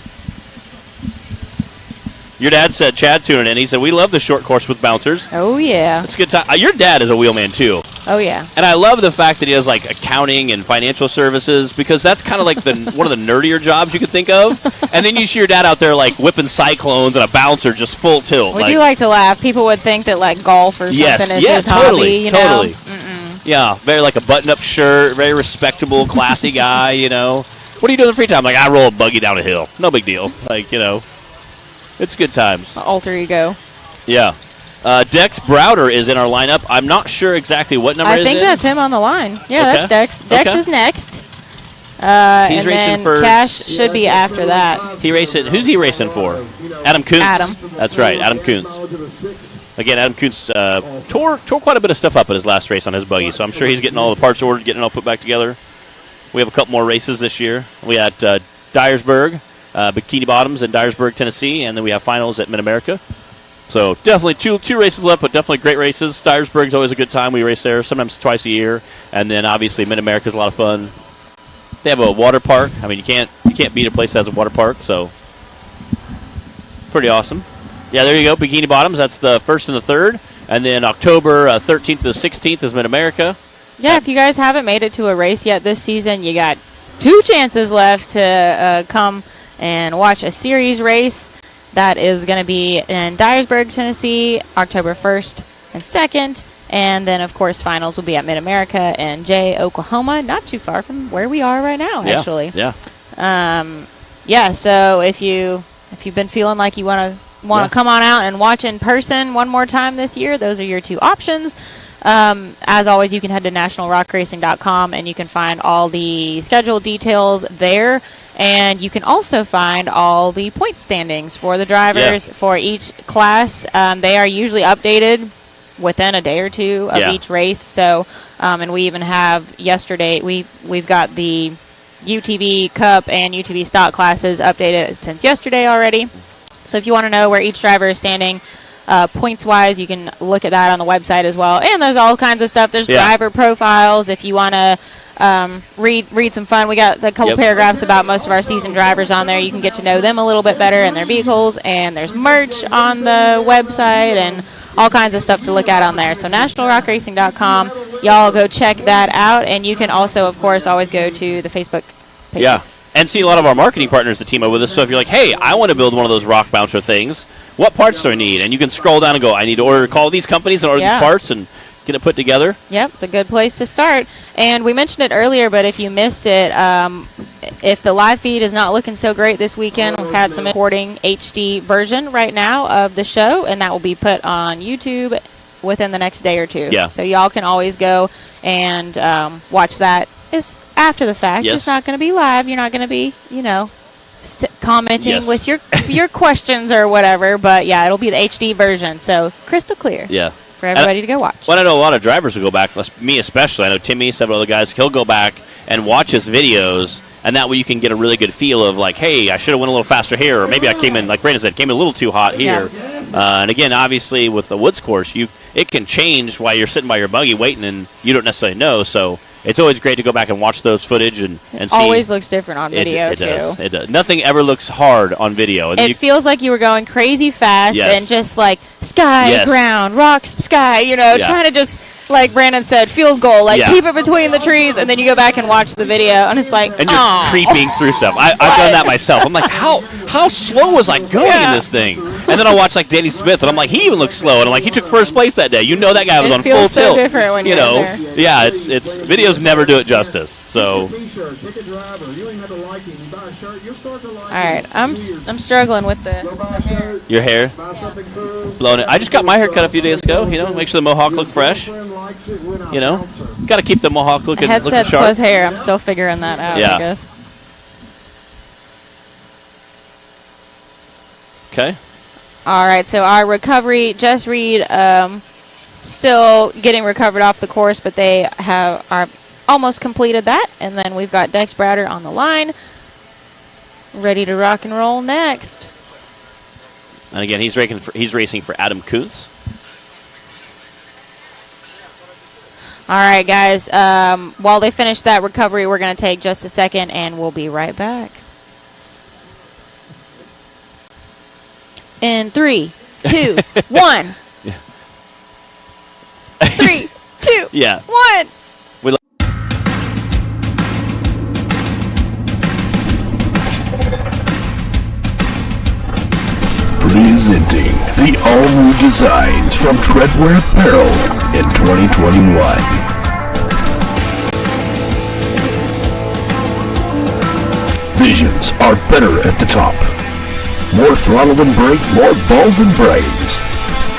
Your dad said, Chad tuning in, he said, we love the short course with bouncers. Oh, yeah. It's a good time. Your dad is a wheelman, too. Oh, yeah. And I love the fact that he has, like, accounting and financial services, because that's kind of like one of the nerdier jobs you could think of. And then you see your dad out there, like, whipping cyclones and a bouncer just full tilt. We do like to laugh. People would think that, like, golf or something is his hobby, totally. Mm-mm. Yeah, very like a button-up shirt, very respectable, classy guy, What do you do in the free time? Like, I roll a buggy down a hill. No big deal. Like, it's good times. Alter ego. Yeah. Dex Browder is in our lineup. I'm not sure exactly what number I think that's him on the line. Yeah, that's Dex. Dex is next. He's and racing then for Cash should be after that. Who's he racing for? Adam Kuntz. Adam. That's right, Adam Kuntz. Again, Adam Kuntz tore quite a bit of stuff up at his last race on his buggy, so I'm sure he's getting all the parts ordered, getting it all put back together. We have a couple more races this year. We had Dyersburg, Bikini Bottoms in Dyersburg, Tennessee, and then we have finals at Mid-America. So definitely two races left, but definitely great races. Dyersburg's always a good time. We race there sometimes twice a year, and then obviously Mid-America's a lot of fun. They have a water park. I mean, you can't beat a place that has a water park, so pretty awesome. Yeah, there you go, Bikini Bottoms. That's the 1st and the 3rd, and then October 13th to the 16th is Mid-America. Yeah, if you guys haven't made it to a race yet this season, you got 2 chances left to come and watch a series race. That is going to be in Dyersburg, Tennessee, October 1st and 2nd. And then, of course, finals will be at Mid-America and Jay, Oklahoma, not too far from where we are right now, actually. Yeah. Yeah, so if you've been feeling like you want to come on out and watch in person one more time this year, those are your 2 options. As always, you can head to nationalrockracing.com and you can find all the schedule details there. And you can also find all the point standings for the drivers for each class. They are usually updated within a day or 2 of each race. So, and we even have yesterday, we've got the UTV Cup and UTV Stock classes updated since yesterday already. So if you want to know where each driver is standing, points-wise, you can look at that on the website as well. And there's all kinds of stuff. There's driver profiles if you want to read some fun. We got a couple paragraphs about most of our seasoned drivers on there. You can get to know them a little bit better and their vehicles. And there's merch on the website and all kinds of stuff to look at on there. So nationalrockracing.com. Y'all go check that out. And you can also, of course, always go to the Facebook pages. Yeah. And see a lot of our marketing partners that team up with us. So if you're like, hey, I want to build one of those rock bouncer things, what parts do I need? And you can scroll down and go, I need to call these companies and order these parts. And get it put together. Yep, it's a good place to start. And we mentioned it earlier, but if you missed it, if the live feed is not looking so great this weekend, we've had some recording HD version right now of the show, and that will be put on YouTube within the next day or two. Yeah. So y'all can always go and watch that. It's after the fact. Yes. It's not going to be live. You're not going to be, commenting Yes. with your questions or whatever. But, yeah, it'll be the HD version. So crystal clear. Yeah. For everybody to go watch. Well, I know a lot of drivers will go back, me especially. I know Timmy, several other guys, he'll go back and watch his videos, and that way you can get a really good feel of, like, hey, I should have went a little faster here, or maybe I came in, like Brandon said, came in a little too hot here. Yeah. And again, obviously, with the woods course, it can change while you're sitting by your buggy waiting, and you don't necessarily know. So it's always great to go back and watch those footage and see. Always looks different on video, it too. Does. It does. Nothing ever looks hard on video. And It feels like you were going crazy fast Yes. and just like sky, Yes. ground, rocks, sky, Yeah. trying to just, like Brandon said, field goal, like Yeah. keep it between the trees, and then you go back and watch the video, and it's like, and you're oh. creeping through stuff. I've done that myself. I'm like, how slow was I going in this thing? And then I'll watch like Danny Smith, and I'm like, he even looks slow, and I'm like, he took first place that day. That guy was It on feels full so tilt. different when you're in there. Yeah, it's videos never do it justice. So, All right, I'm struggling with the hair. your hair blowing it. I just got my hair cut a few days ago. Make sure the mohawk look fresh. Got to keep the mohawk looking Headset sharp. plus hair. I'm still figuring that out. Yeah. I guess. Okay. All right, so our recovery, Jess Reed, still getting recovered off the course, but they are almost completed that. And then we've got Dex Bratter on the line, ready to rock and roll next. And again, he's racing for Adam Kuntz. All right, guys, while they finish that recovery, we're going to take just a second, and we'll be right back. In 3, 2, 1. 3, 2, Yeah. 1. Presenting the all-new designs from Treadwear Apparel in 2021. Visions are better at the top. More throttle than brake, more balls than brains.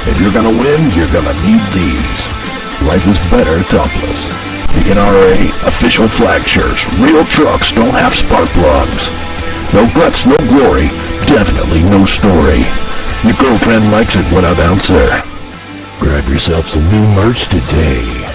If you're gonna win, you're gonna need these. Life is better topless. The NRA official flag shirts. Real trucks don't have spark plugs. No guts, no glory. Definitely no story. Your girlfriend likes it when I bounce her. Grab yourself some new merch today.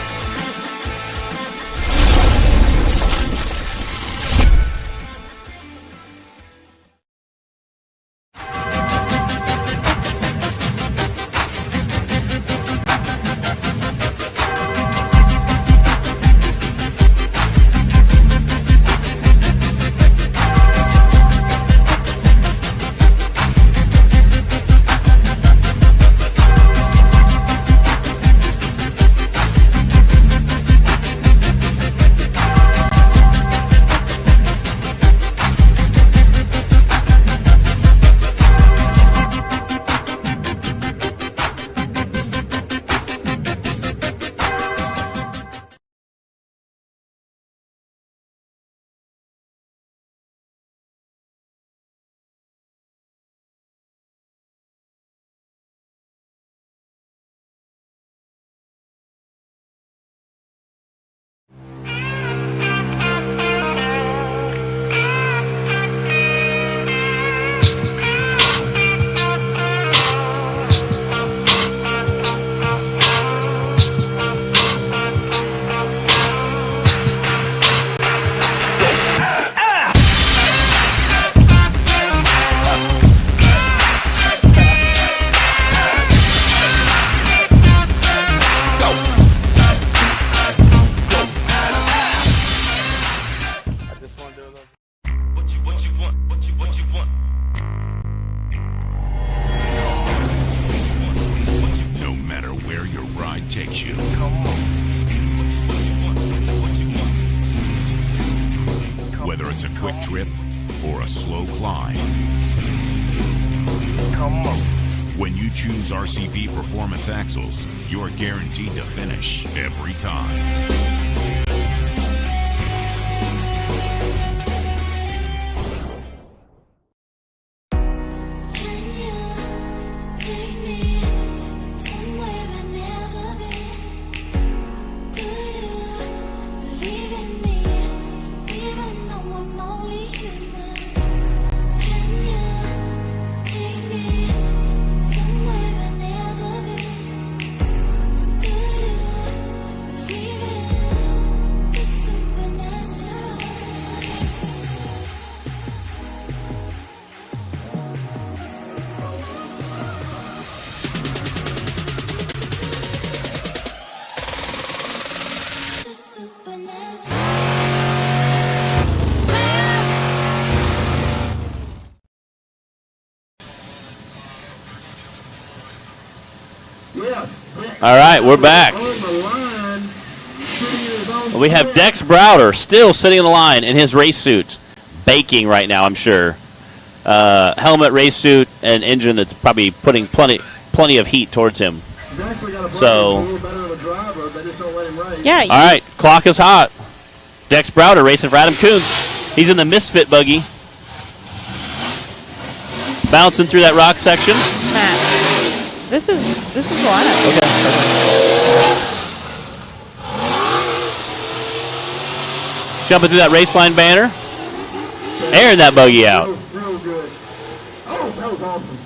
No matter where your ride takes you. Whether it's a quick trip or a slow climb. When you choose RCV Performance Axles, you're guaranteed to finish every time. All right, we're back. We have Dex Browder still sitting on the line in his race suit, baking right now, I'm sure. Helmet, race suit, and engine that's probably putting plenty of heat towards him. So, yeah. All right, clock is hot. Dex Browder racing for Adam Coons. He's in the Misfit buggy. Bouncing through that rock section. Matt, this is the lineup. Okay. Jumping through that race line banner. Airing that buggy out. Real good. Oh, that was awesome.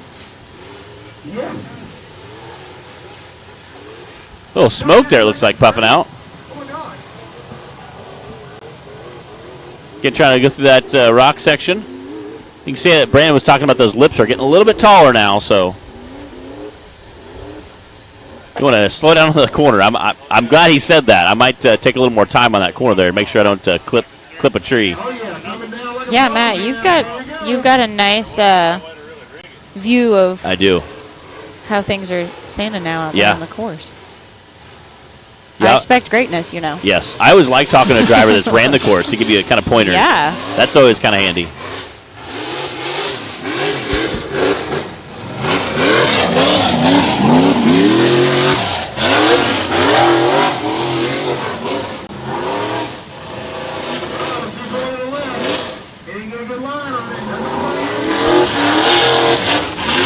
Yeah. A little smoke there, looks like, puffing out. Oh my God. Again, trying to go through that rock section. You can see that Brandon was talking about those lips are getting a little bit taller now, so you want to slow down on the corner. I'm glad he said that. I might take a little more time on that corner there and make sure I don't clip a tree. Yeah, Matt, you've got a nice view of I do. how things are standing now out there on the course. Yeah. I expect greatness, you know. Yes, I always like talking to a driver that's ran the course to give you a kind of pointer. Yeah. That's always kind of handy.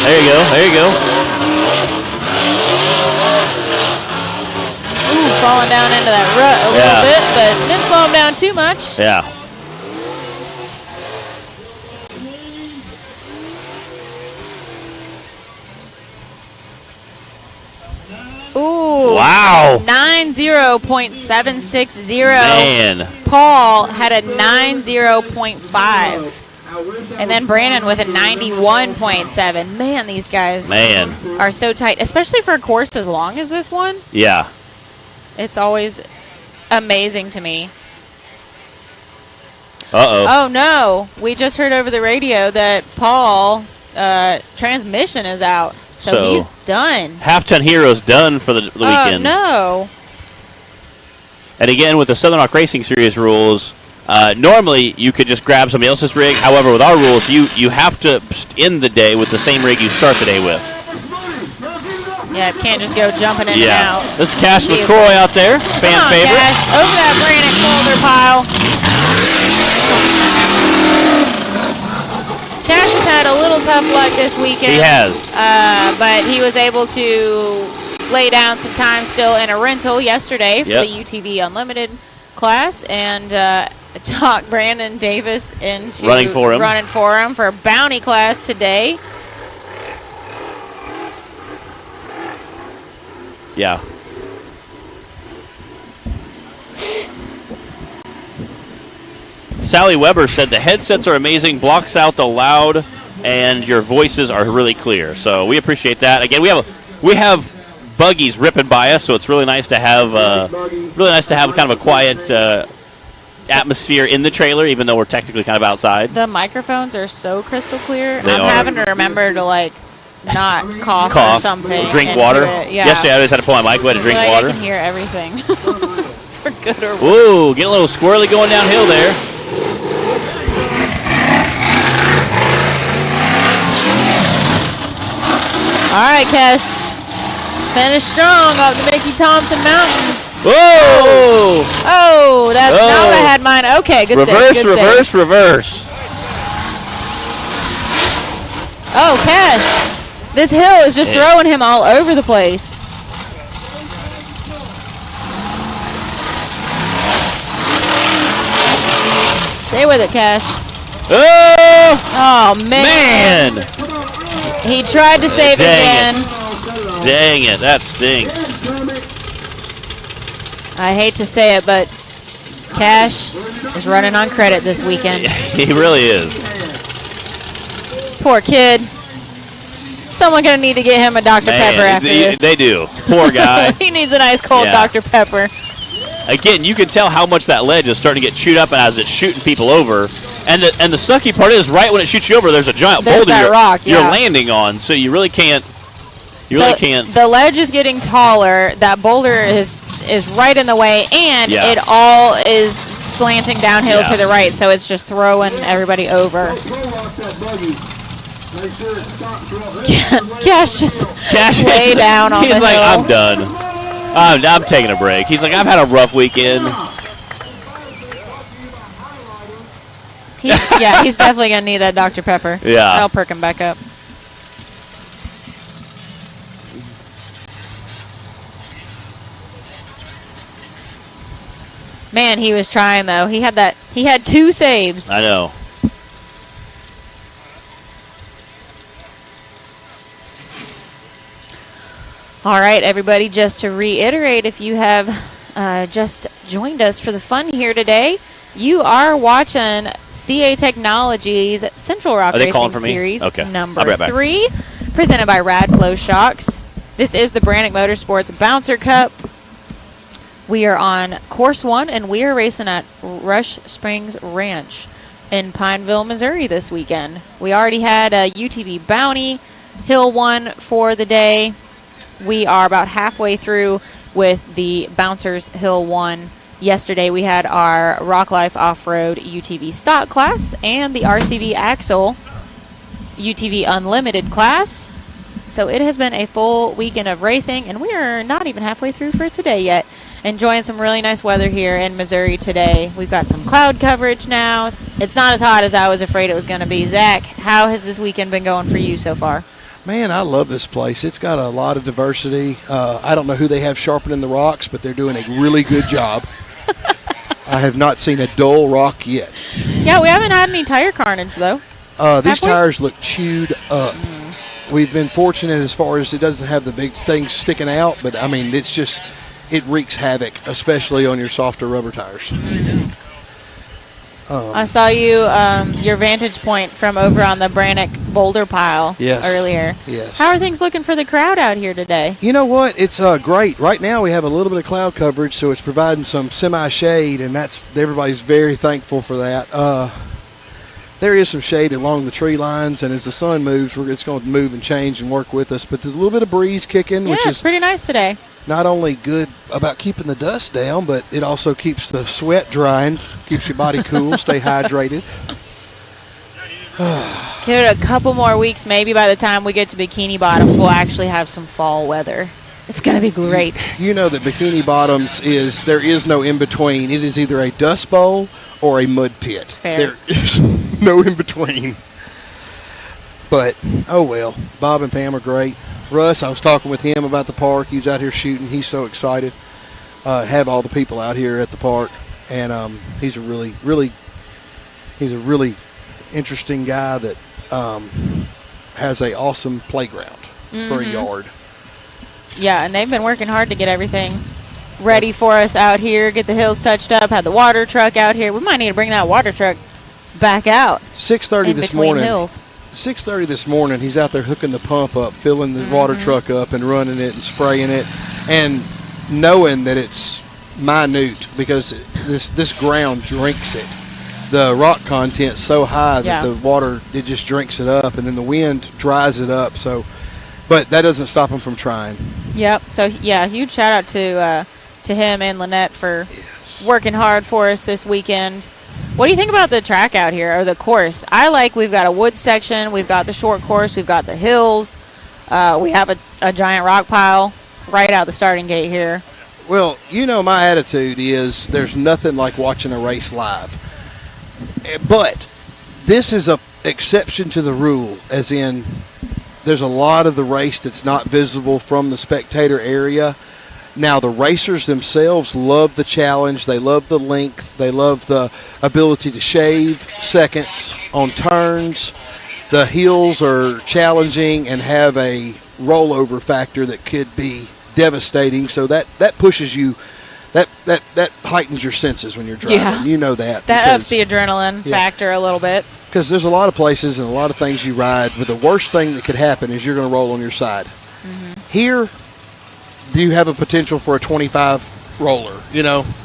There you go. There you go. Ooh, falling down into that rut a little bit, but didn't slow him down too much. Yeah. Ooh. Wow. 90.760. Man. Paul had a 90.5. And then Brandon with a 91.7. Man, these guys are so tight, especially for a course as long as this one. Yeah. It's always amazing to me. Uh-oh. Oh, no. We just heard over the radio that Paul's transmission is out. So he's done. Half-ton Hero's done for the weekend. Oh, no. And again, with the Southern Rock Racing Series rules, normally you could just grab somebody else's rig. However, with our rules, you have to end the day with the same rig you start the day with. Yeah, it can't just go jumping in and out. This is Cash LaCroix out there, fan favorite. Cash, over that Branik boulder pile. Cash has had a little tough luck this weekend. He has. But he was able to lay down some time still in a rental yesterday for the UTV Unlimited class and talk Brandon Davis into running for him for a bounty class today. Yeah. Sally Weber said the headsets are amazing, blocks out the loud, and your voices are really clear. So we appreciate that. Again, we have buggies ripping by us, so it's really nice to have kind of a quiet atmosphere in the trailer, even though we're technically kind of outside. The microphones are so crystal clear. I'm are. having to remember to not cough or something. Drink water. Yeah. Yesterday I always had to pull my mic away to drink water. I can hear everything. For good or worse. Ooh, getting a little squirrely going downhill there. All right, Cash. Finish strong up the Mickey Thompson Mountain. Whoa! Oh, that's not what I had mine. Okay, good reverse, save. Good reverse, save. reverse. Oh, Cash. This hill is just throwing him all over the place. Stay with it, Cash. Oh! Oh, man. He tried to save again. Dang it, that stinks. I hate to say it, but Cash is running on credit this weekend. He really is. Poor kid. Someone going to need to get him a Dr. Pepper after this. They do. Poor guy. He needs a nice cold Dr. Pepper. Again, you can tell how much that ledge is starting to get chewed up as it's shooting people over. And the sucky part is, right when it shoots you over, there's a giant boulder you're landing on, so you really can't. Really can't. The ledge is getting taller. That boulder is right in the way, and it all is slanting downhill to the right, so it's just throwing everybody over. Cash just lay down on the hill. He's like, I'm done. I'm taking a break. He's like, I've had a rough weekend. He's definitely going to need that Dr. Pepper. Yeah. That'll perk him back up. Man, he was trying, though. He had 2 saves. I know. All right, everybody, just to reiterate, if you have just joined us for the fun here today, you are watching CA Technologies Central Rock Racing Series number 3, presented by Radflow Shocks. This is the Branik Motorsports Bouncer Cup. We are on Course 1, and we are racing at Rush Springs Ranch in Pineville, Missouri this weekend. We already had a UTV Bounty Hill 1 for the day. We are about halfway through with the Bouncers Hill 1. Yesterday we had our Rock Life Off-Road UTV Stock class and the RCV Axle UTV Unlimited class. So it has been a full weekend of racing, and we are not even halfway through for today yet. Enjoying some really nice weather here in Missouri today. We've got some cloud coverage now. It's not as hot as I was afraid it was going to be. Zach, how has this weekend been going for you so far? Man, I love this place. It's got a lot of diversity. I don't know who they have sharpening the rocks, but they're doing a really good job. I have not seen a dull rock yet. Yeah, we haven't had any tire carnage, though. These tires look chewed up. We've been fortunate as far as it doesn't have the big things sticking out, but, I mean, it's just, it wreaks havoc, especially on your softer rubber tires. I saw you, your vantage point from over on the Branik boulder pile earlier. Yes. How are things looking for the crowd out here today? You know what? It's great. Right now we have a little bit of cloud coverage, so it's providing some semi-shade, and everybody's very thankful for that. There is some shade along the tree lines, and as the sun moves, it's going to move and change and work with us. But there's a little bit of breeze kicking, which is pretty nice today. Not only good about keeping the dust down, but it also keeps the sweat drying, keeps your body cool, stay hydrated. Give it a couple more weeks. Maybe by the time we get to Bikini Bottoms, we'll actually have some fall weather. It's going to be great. You know that Bikini Bottoms there is no in-between. It is either a dust bowl or a mud pit. Fair. There is no in-between. But, oh well, Bob and Pam are great. Russ, I was talking with him about the park. He was out here shooting. He's so excited to have all the people out here at the park. And he's a really interesting guy that has an awesome playground for a yard. Yeah, and they've been working hard to get everything ready for us out here, get the hills touched up, had the water truck out here. We might need to bring that water truck back out. 6:30 this morning. Hills. 6:30 this morning, he's out there hooking the pump up, filling the water truck up and running it and spraying it, and knowing that it's minute because this ground drinks it. The rock content's so high that the water, it just drinks it up, and then the wind dries it up. So, but that doesn't stop him from trying. Yep. So, yeah, huge shout out to him and Lynette for working hard for us this weekend. What do you think about the track out here, or the course? We've got a wood section, we've got the short course, we've got the hills. We have a giant rock pile right out the starting gate here. Well, my attitude is there's nothing like watching a race live. But this is a exception to the rule, as in there's a lot of the race that's not visible from the spectator area. Now, the racers themselves love the challenge. They love the length. They love the ability to shave seconds on turns. The hills are challenging and have a rollover factor that could be devastating. So that pushes you, that heightens your senses when you're driving. Yeah. You know that. That ups the adrenaline factor a little bit. Because there's a lot of places and a lot of things you ride, but the worst thing that could happen is you're going to roll on your side. Mm-hmm. Here, do you have a potential for a 25 roller,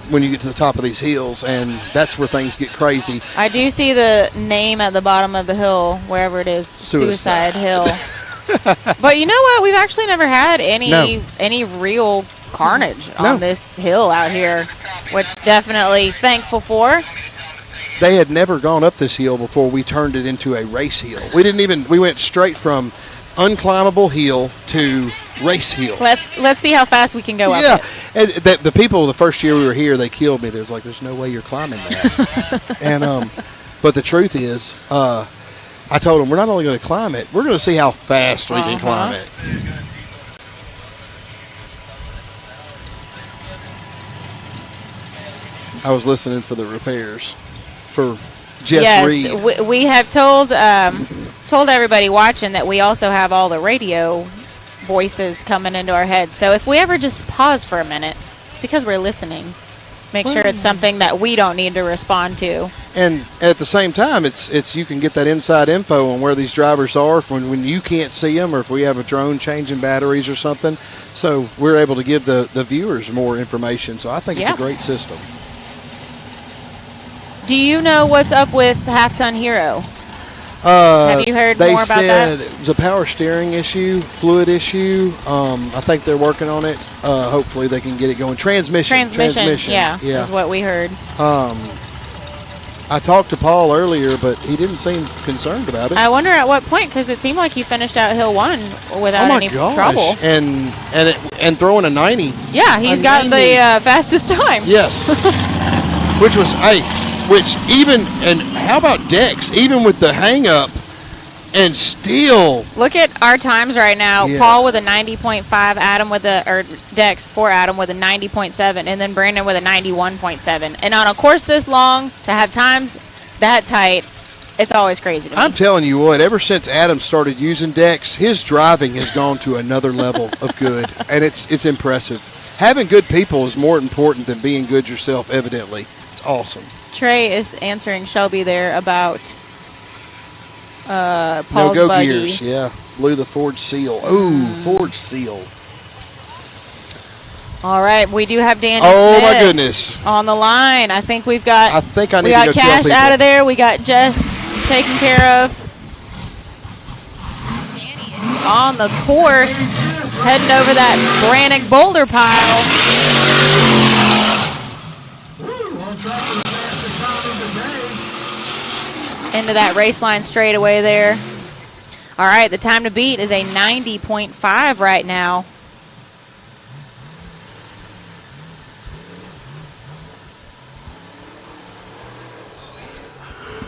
when you get to the top of these hills, and that's where things get crazy. I do see the name at the bottom of the hill, wherever it is, Suicide Hill. But you know what? We've actually never had any real carnage on this hill out here, which definitely thankful for. They had never gone up this hill before we turned it into a race hill. We went straight from unclimbable hill to race hill. Let's see how fast we can go up it. And the people the first year we were here, they killed me. There's there's no way you're climbing that. And but the truth is, I told them we're not only going to climb it, we're going to see how fast we can climb it. I was listening for the repairs for Jess Reed. Yes, we have told everybody watching that we also have all the radio voices coming into our heads. So if we ever just pause for a minute, it's because we're listening. Make sure it's something that we don't need to respond to. And at the same time, it's you can get that inside info on where these drivers are when you can't see them, or if we have a drone changing batteries or something. So we're able to give the viewers more information. So I think it's a great system. Do you know what's up with Half Ton Hero? Have you heard more about that? They said it was a power steering issue, fluid issue. I think they're working on it. Hopefully they can get it going. Transmission, yeah, is what we heard. I talked to Paul earlier, but he didn't seem concerned about it. I wonder at what point, because it seemed like he finished out Hill 1 without any trouble. And throwing a 90. Yeah, he's got the fastest time. Yes. And how about Dex? Even with the hang up, and still. Look at our times right now. Yeah. Paul with a 90.5, Dex for Adam with a 90.7, and then Brandon with a 91.7. And on a course this long, to have times that tight, it's always crazy to me. I'm telling you what, ever since Adam started using Dex, his driving has gone to another level of good, and it's impressive. Having good people is more important than being good yourself, evidently. It's awesome. Trey is answering Shelby there about Paul's no-go buggy. Gears, yeah. Blew the Ford seal. Ooh, Ford seal. All right, we do have Danny Smith my goodness. On the line. I think we've got. I think I need we to got go Cash out of there. We got Jess taken care of. Danny is on the course, heading over that Branik boulder pile. Into that race line straightaway there. All right, the time to beat is a 90.5 right now.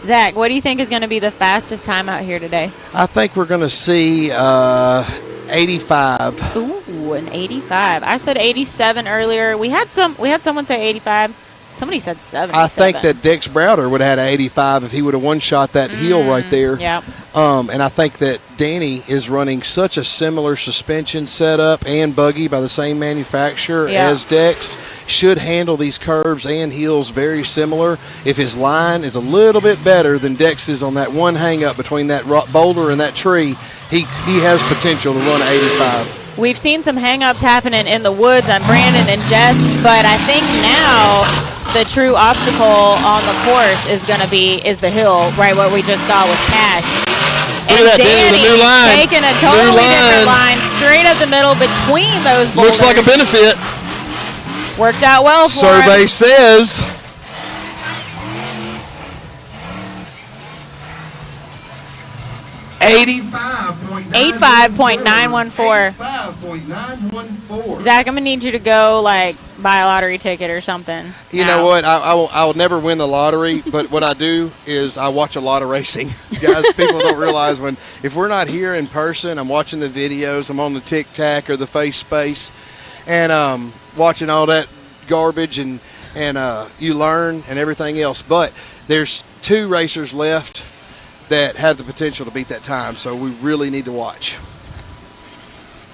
Zach, what do you think is going to be the fastest time out here today? I think we're going to see 85. Ooh, an 85. I said 87 earlier. We had someone say 85. Somebody said 77. I think that Dex Browder would have had an 85 if he would have one-shot that heel right there. Yeah. And I think that Danny is running such a similar suspension setup and buggy by the same manufacturer as Dex. Should handle these curves and heels very similar. If his line is a little bit better than Dex's on that one hang-up between that boulder and that tree, he has potential to run 85. We've seen some hang-ups happening in the woods on Brandon and Jess, but I think now the true obstacle on the course is the hill, right? What we just saw with Cash. Look at that, Danny, the new line. Taking a totally different line straight up the middle between those boulders. Looks like a benefit. Worked out well for him. Survey says. 85.914. 85.914. Zach, I'm gonna need you to go like buy a lottery ticket or something. You know what? I will never win the lottery, but what I do is I watch a lot of racing. Guys, people don't realize if we're not here in person, I'm watching the videos. I'm on the Tic Tac or the Face Space, and watching all that garbage, and you learn and everything else. But there's 2 racers left that have the potential to beat that time, so we really need to watch.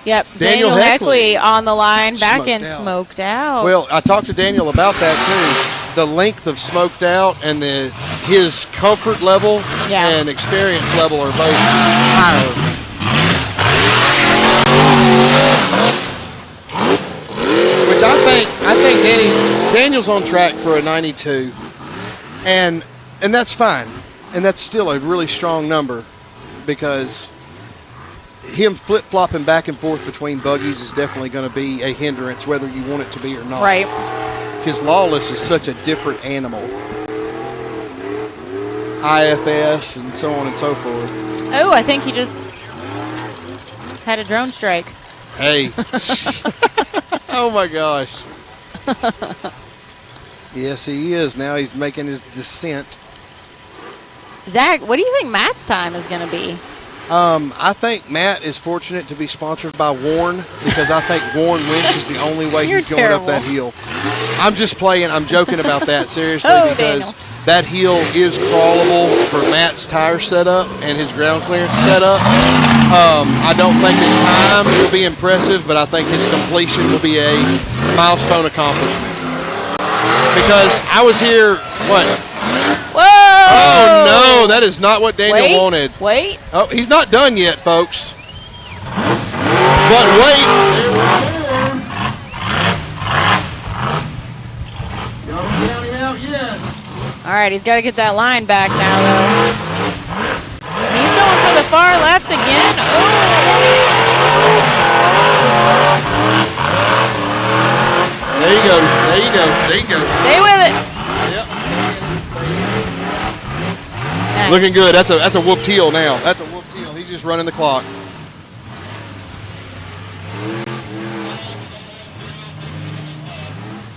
Yep, Daniel Heckley on the line, back in smoked out. Well, I talked to Daniel about that too. The length of smoked out and his comfort level and experience level are both higher. Which I think Daniel's on track for a 92, and that's fine, and that's still a really strong number, because him flip-flopping back and forth between buggies is definitely going to be a hindrance, whether you want it to be or not. Right. Because Lawless is such a different animal. IFS and so on and so forth. Oh, I think he just had a drone strike. Hey. Oh, my gosh. Yes, he is. Now he's making his descent. Zach, what do you think Matt's time is going to be? I think Matt is fortunate to be sponsored by Warren, because I think Warren Winch is the only way he's going up that hill. I'm just playing. I'm joking about that, seriously, because that hill is crawlable for Matt's tire setup and his ground clearance setup. I don't think his time will be impressive, but I think his completion will be a milestone accomplishment. Because I was here, what? Whoa! Oh, no, that is not what Daniel wanted. Wait. Oh, he's not done yet, folks. But wait. All right, he's got to get that line back now, though. He's going for the far left again. There you go. There you go. There you go. Stay with it. Yep. Nice. Looking good. That's a whoop teal now. That's a whoop teal. He's just running the clock.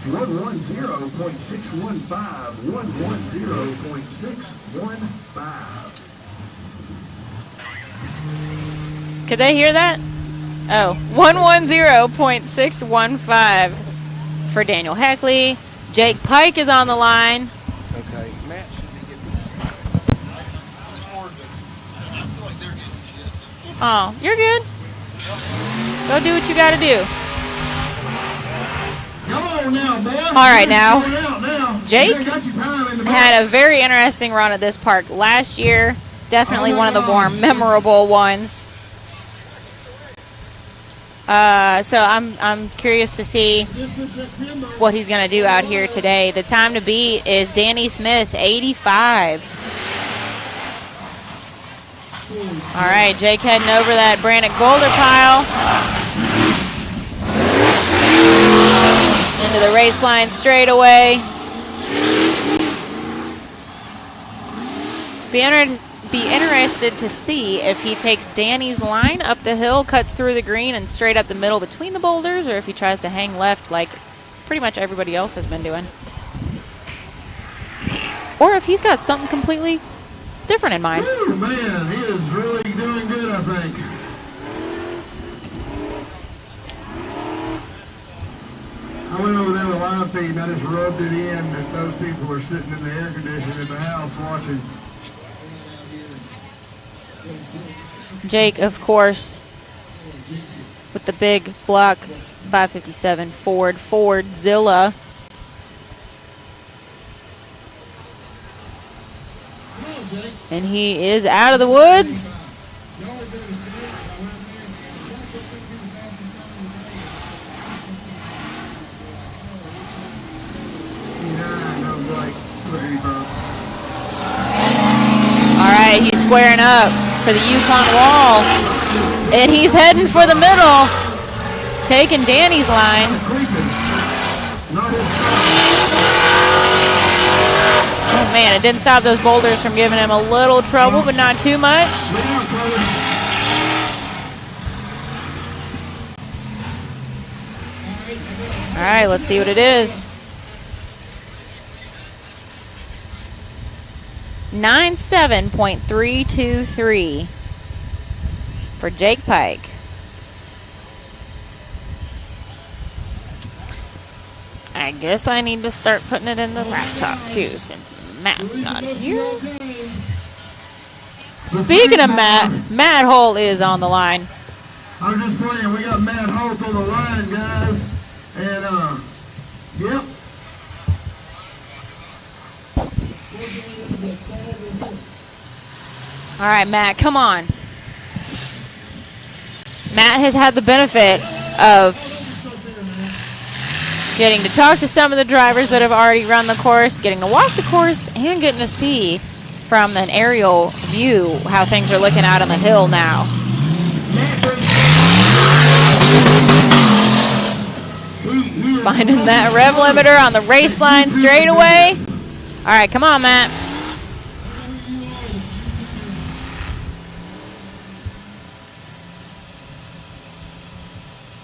.615. 110.615. Could they hear that? Oh, 110.615 for Daniel Heckley. Jake Pike is on the line. Okay, Matt should be getting that. It's hard to. I feel like they're getting chipped. Oh, you're good. Go do what you got to do. All right, now, Jake had a very interesting run at this park last year. Definitely one of the more memorable ones. So I'm curious to see what he's going to do out here today. The time to beat is Danny Smith's 85. All right, Jake heading over that Branik boulder pile. Into the race line straightaway. Be interested to see if he takes Danny's line up the hill, cuts through the green, and straight up the middle between the boulders, or if he tries to hang left like pretty much everybody else has been doing. Or if he's got something completely different in mind. Ooh, man, he is really doing good, I think. I went over there with line feed and I just rubbed it in that those people are sitting in the air conditioning in the house watching. Jake, of course, with the big block 557 Fordzilla. And he is out of the woods. All right, he's squaring up for the Yukon wall. And he's heading for the middle, taking Danny's line. Oh, man, it didn't stop those boulders from giving him a little trouble, but not too much. All right, let's see what it is. 97.323 for Jake Pike. I guess I need to start putting it in the laptop too, since Matt's not here. Speaking of Matt Hull is on the line. I'm just playing. We got Matt Holt on the line, guys. And, yep. All right, Matt, come on. Matt has had the benefit of getting to talk to some of the drivers that have already run the course, getting to walk the course, and getting to see from an aerial view how things are looking out on the hill now. Finding that rev limiter on the race line straight away. All right, come on, Matt.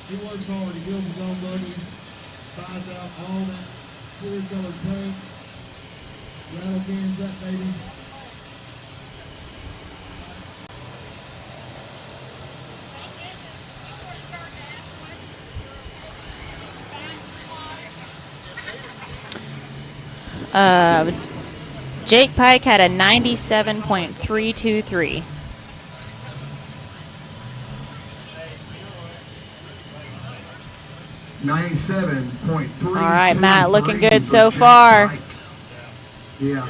He works hard. He builds his own buggy, buys out all that clear-colored paint, rattle cans that baby. Jake Pike had a 97.323. $97.3. All right, Matt, looking good so far. Yeah.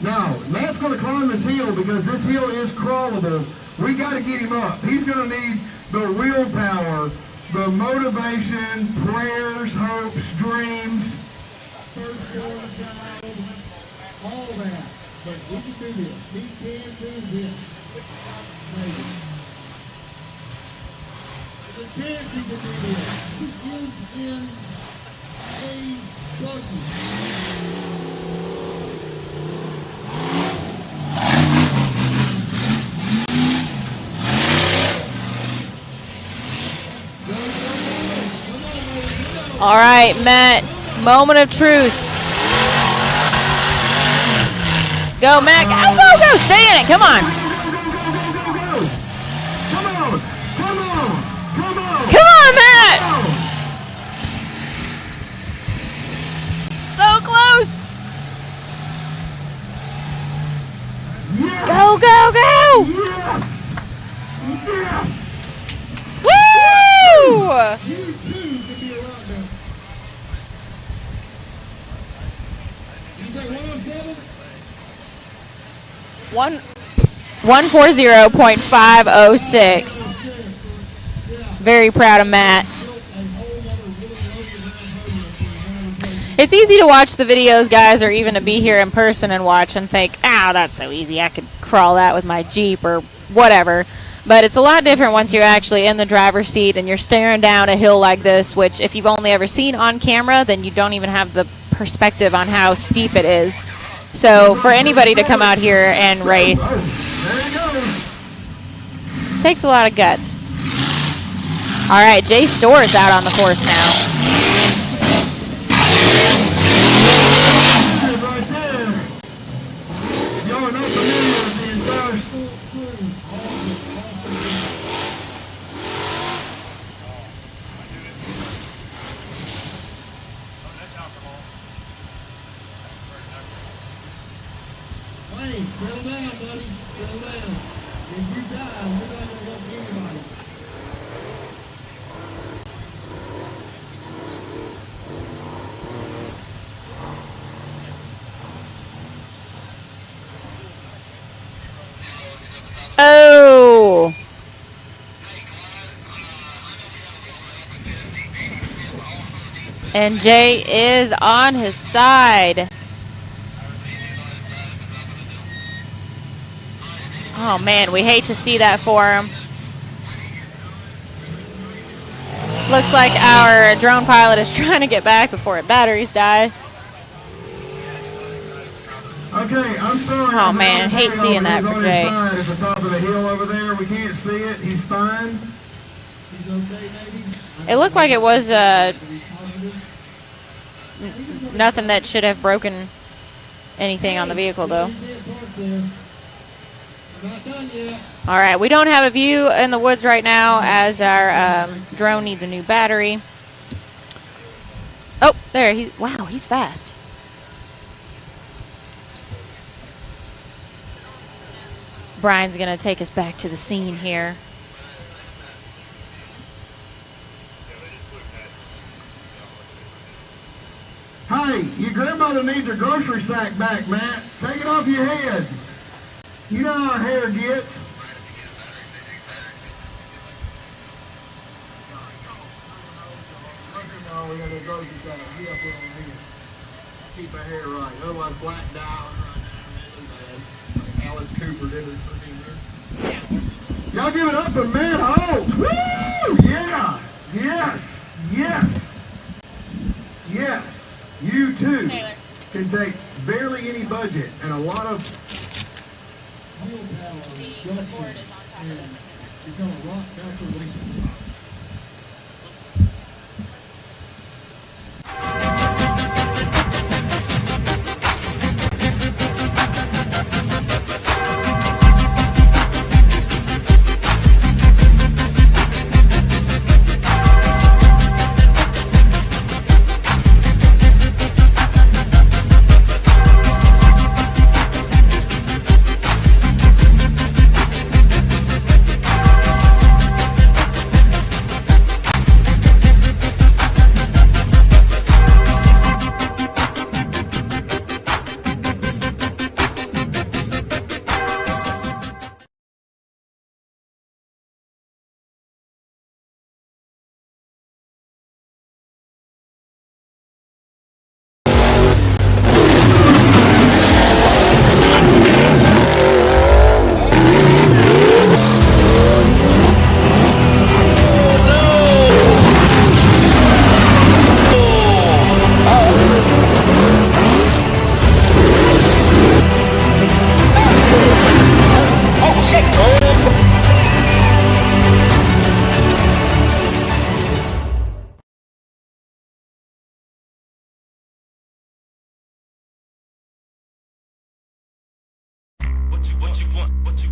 Now, Matt's going to climb this hill because this hill is crawlable. We got to get him up. He's going to need the willpower, the motivation, prayers, hopes, dreams, firstborn child, all that. But we can do this. He can do this. Maybe. The chance he can do this. He is in a buggy. All right, Matt, moment of truth. Go, Matt. Go, go, go. Stay in it. Come on. Come on, Matt. So close. Go, go, go. Woo! 140.506. Very proud of Matt. It's easy to watch the videos, guys, or even to be here in person and watch and think, "Ah, that's so easy. I could crawl that with my Jeep or whatever." But it's a lot different once you're actually in the driver's seat and you're staring down a hill like this, which if you've only ever seen on camera, then you don't even have the perspective on how steep it is. So for anybody to come out here and race, it takes a lot of guts. All right, Jay Storr is out on the course now. Settle down, buddy. Settle down. If you die, we're not going to help anybody. Oh! And Jay is on his side. Oh man, we hate to see that for him. Looks like our drone pilot is trying to get back before its batteries die. Okay, I'm sorry. Oh man, I hate seeing that for Jay. At the top of the hill over there, we can't see it. He's fine. He's okay, maybe. It looked like it was nothing that should have broken anything on the vehicle, though. All right, we don't have a view in the woods right now as our drone needs a new battery. Oh, there. Wow, he's fast. Brian's going to take us back to the scene here. Hey, your grandmother needs her grocery sack back, Matt. Take it off your head. You know how her hair gets. We got a grocery sack. Get up there on here. Keep my hair right. Otherwise, black dye. Alice Cooper did it for me. Y'all give it up for Matt Holt. Woo! Yeah! Yes! Yes! Yes! You too Taylor can take barely any budget and a lot of the board is on top of it. become a rock bouncer release.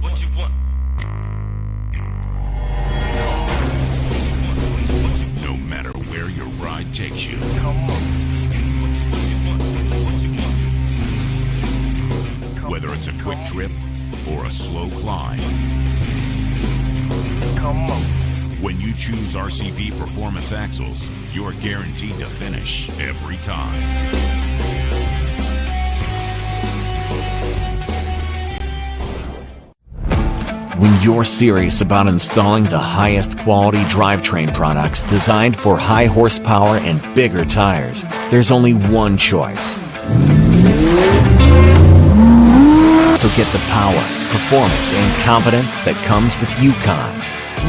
What you want? No matter where your ride takes you. Whether it's a quick trip or a slow climb. When you choose RCV Performance Axles, you're guaranteed to finish every time. When you're serious about installing the highest quality drivetrain products designed for high horsepower and bigger tires, there's only one choice. So get the power, performance, and confidence that comes with Yukon.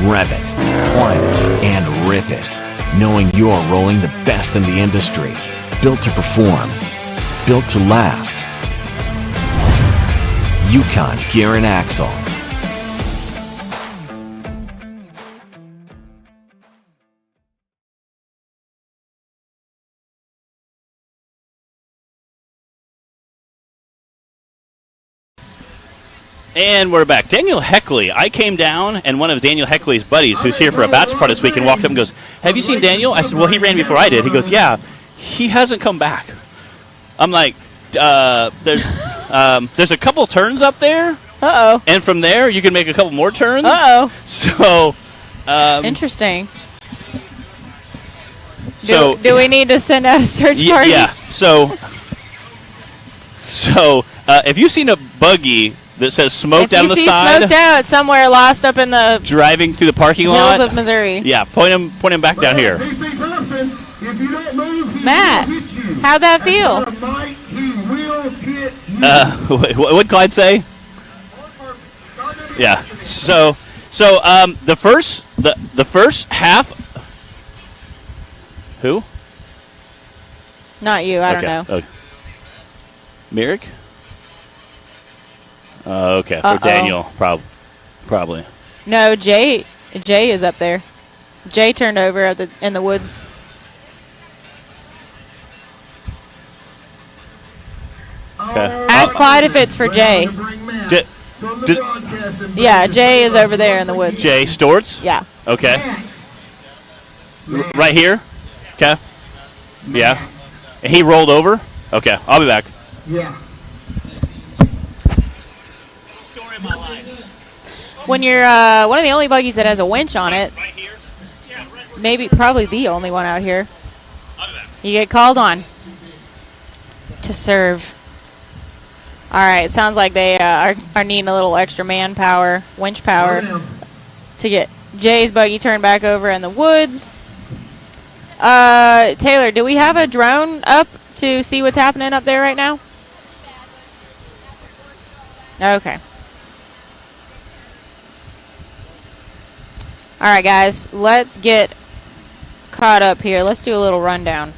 Rev it, climb it, and rip it, knowing you're rolling the best in the industry. Built to perform, built to last. Yukon Gear and Axle. And we're back. Daniel Heckley. I came down, and one of Daniel Heckley's buddies, who's here for a bachelor party this weekend, walked up and goes, "Have you seen Daniel?" I said, "Well, he ran before I did." He goes, "Yeah, he hasn't come back." I'm like, there's a couple turns up there. Uh-oh. And from there, you can make a couple more turns. Uh-oh. So, interesting. So do we need to send out a search party? Yeah. So if you've seen a buggy that says smoke down the side, if you see smoked out somewhere lost up in the driving through the parking hills lot of Missouri. Yeah, point him back down here. DC Thompson, if you don't move, Matt, he will hit you. how'd that feel? Tonight, he will hit you. What'd Clyde say? Yeah. So the first half. Who? Not you. I don't know. Okay. Merrick? Okay. Uh-oh. For Daniel, probably. No, Jay is up there. Jay turned over in the woods. Okay. Ask Clyde if it's for Jay. Yeah, Jay is over there in the woods. Jay Storts? Yeah. Okay. Right here? Okay. Yeah. And he rolled over? Okay. I'll be back. Yeah. Story of my life. When you're one of the only buggies that has a winch on it, Right here? Yeah, probably the only one out here, you get called on to serve. All right, sounds like they are needing a little extra manpower, winch power, to get Jay's buggy turned back over in the woods. Taylor, do we have a drone up to see what's happening up there right now? Okay. All right, guys, let's get caught up here. Let's do a little rundown.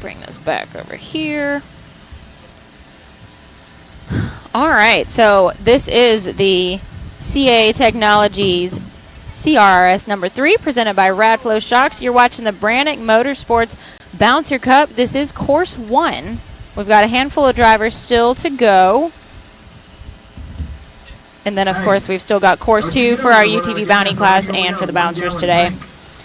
Bring this back over here. All right, so this is the Technologies CRRS number 3, presented by Radflow Shocks. You're watching the Branik Motorsports Bouncer Cup. This is course 1. We've got a handful of drivers still to go. And then, of course, we've still got course 2 for our UTV Bounty class and for the bouncers today.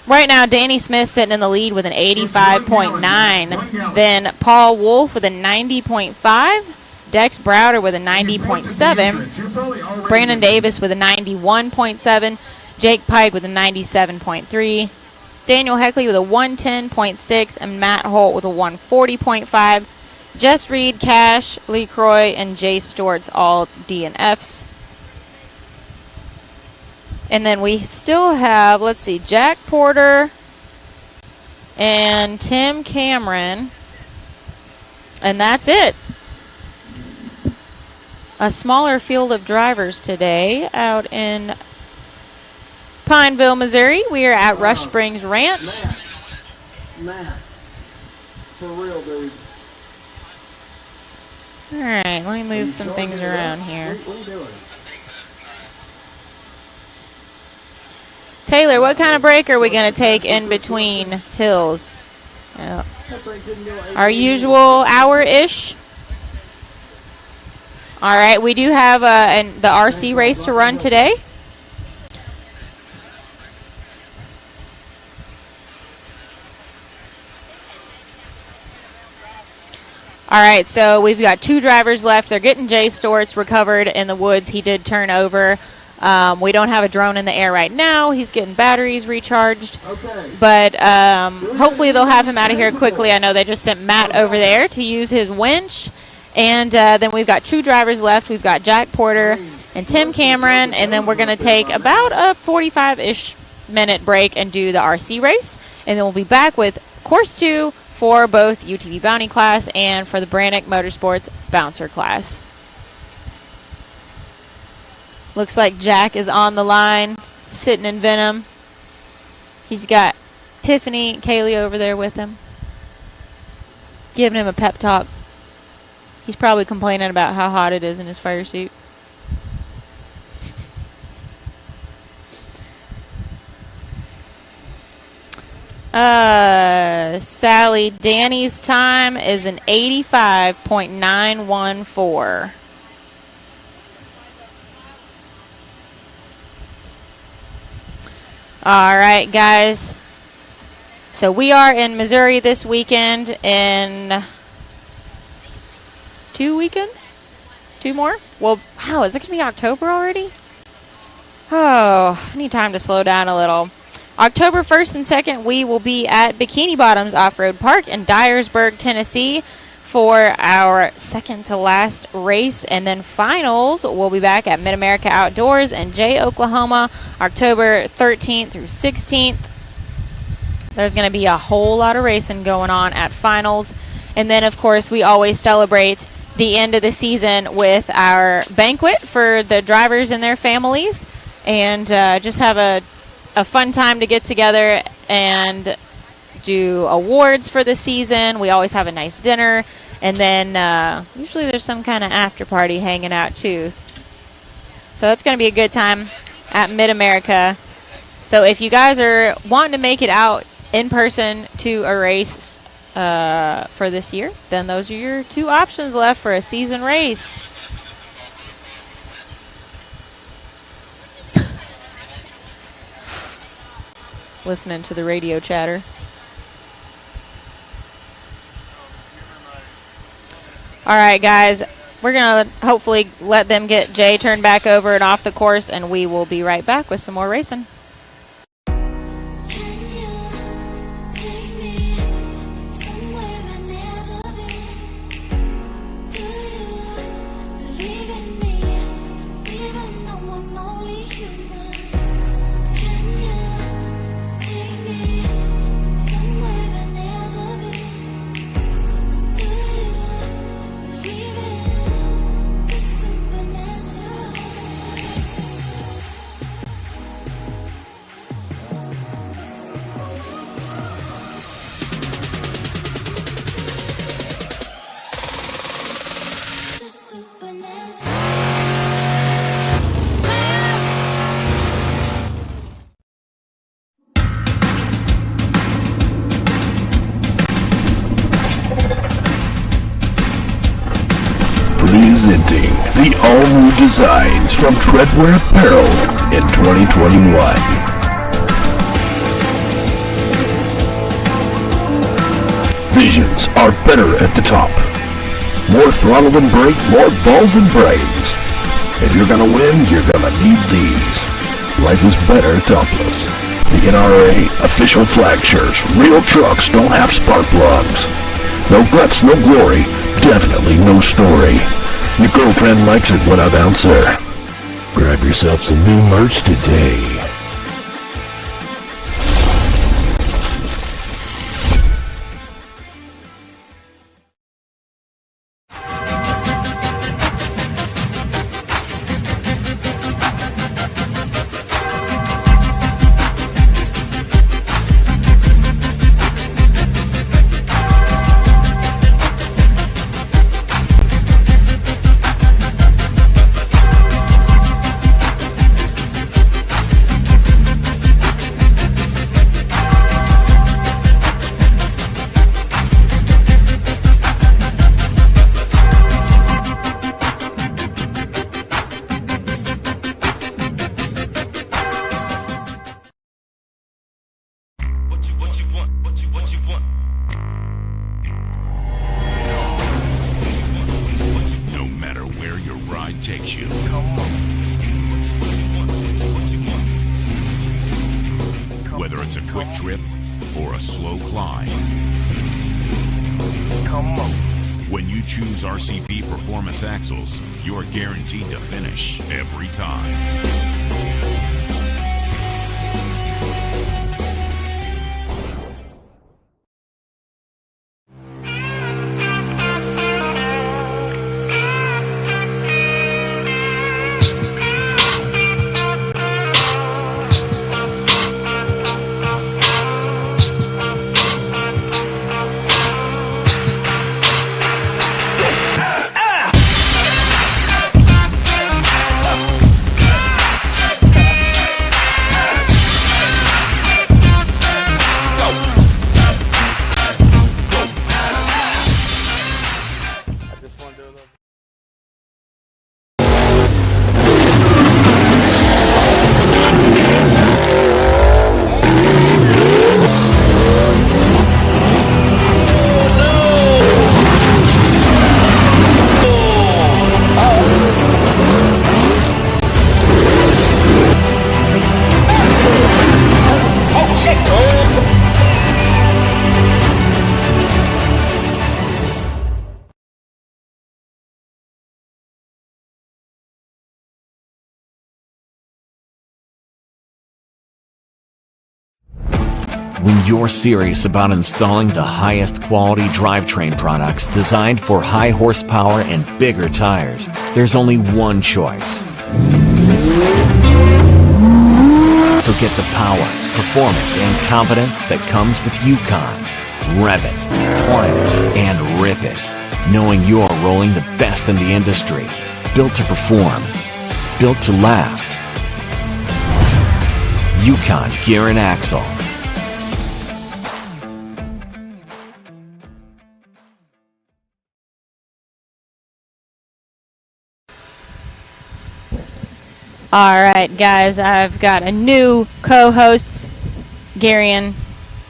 Right now, Danny Smith sitting in the lead with an 85.9. Then Paul Wolf with a 90.5. Dex Browder with a 90.7. Brandon Davis with a 91.7. Jake Pike with a 97.3. Daniel Heckley with a 110.6. And Matt Holt with a 140.5. Jess Reed, Cash, Lee Croy, and Jay Storts all D and Fs. And then we still have, let's see, Jack Porter and Tim Cameron. And that's it. A smaller field of drivers today out in Pineville, Missouri. We are at Rush Springs Ranch. Matt. For real, dude. All right, let me move some things around here. What are you doing? Taylor, what kind of break are we going to take in between hills? Our usual hour-ish. All right, we do have the RC race to run today. All right, so we've got 2 drivers left. They're getting Jay Storts recovered in the woods. He did turn over. We don't have a drone in the air right now. He's getting batteries recharged. But hopefully they'll have him out of here quickly. I know they just sent Matt over there to use his winch. And then we've got 2 drivers left. We've got Jack Porter and Tim Cameron. And then we're going to take about a 45-ish minute break and do the RC race. And then we'll be back with course 2 for both UTV Bounty class and for the Branik Motorsports Bouncer class. Looks like Jack is on the line, sitting in Venom. He's got Tiffany and Kaylee over there with him, giving him a pep talk. He's probably complaining about how hot it is in his fire suit. Sally, Danny's time is an 85.914. All right, guys. So we are in Missouri this weekend in 2 weekends? 2 more? Well, wow, is it going to be October already? Oh, I need time to slow down a little. October 1st and 2nd, we will be at Bikini Bottoms Off-Road Park in Dyersburg, Tennessee for our second to last race. And then finals, we'll be back at Mid-America Outdoors in Jay, Oklahoma, October 13th through 16th. There's going to be a whole lot of racing going on at finals. And then, of course, we always celebrate the end of the season with our banquet for the drivers and their families. And just have a a fun time to get together and do awards for the season. We always have a nice dinner, and then usually there's some kind of after party hanging out too. So it's going to be a good time at Mid-America. So if you guys are wanting to make it out in person to a race for this year, then those are your 2 options left for a season race. Listening to the radio chatter. All right, guys. We're going to hopefully let them get Jay turned back over and off the course, and we will be right back with some more racing. Presenting the all-new designs from Treadwear Apparel in 2021. Visions are better at the top. More throttle than brake, more balls than brains. If you're gonna win, you're gonna need these. Life is better topless. The NRA official flag shirts. Real trucks don't have spark plugs. No guts, no glory. Definitely no story. Your girlfriend likes it when I bounce her. Grab yourself some new merch today. Whether it's a quick trip or a slow climb. When you choose RCV Performance Axles, you're guaranteed to finish every time. When you're serious about installing the highest quality drivetrain products designed for high horsepower and bigger tires, there's only one choice. So get the power, performance, and confidence that comes with Yukon. Rev it, climb it, and rip it. Knowing you're rolling the best in the industry. Built to perform. Built to last. Yukon Gear and Axle. All right, guys, I've got a new co-host. Garion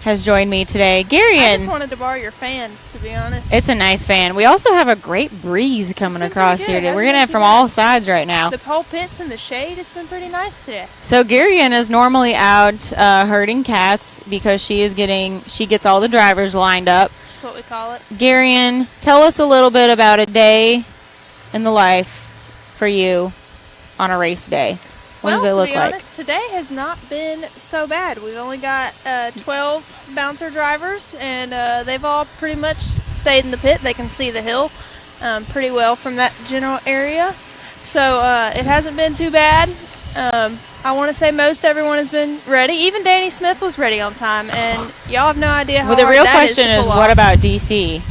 has joined me today. Garion. I just wanted to borrow your fan, to be honest. It's a nice fan. We also have a great breeze coming across here today. We're going to have from all sides right now. The pole pits and the shade, it's been pretty nice today. So Garion is normally out herding cats because she gets all the drivers lined up. That's what we call it. Garion, tell us a little bit about a day in the life for you on a race day. What does it look like? To be honest, today has not been so bad. We've only got 12 bouncer drivers, and they've all pretty much stayed in the pit. They can see the hill pretty well from that general area. So it hasn't been too bad. I want to say most everyone has been ready. Even Danny Smith was ready on time, and y'all have no idea how hard that is. Well, the real question is, what about DC?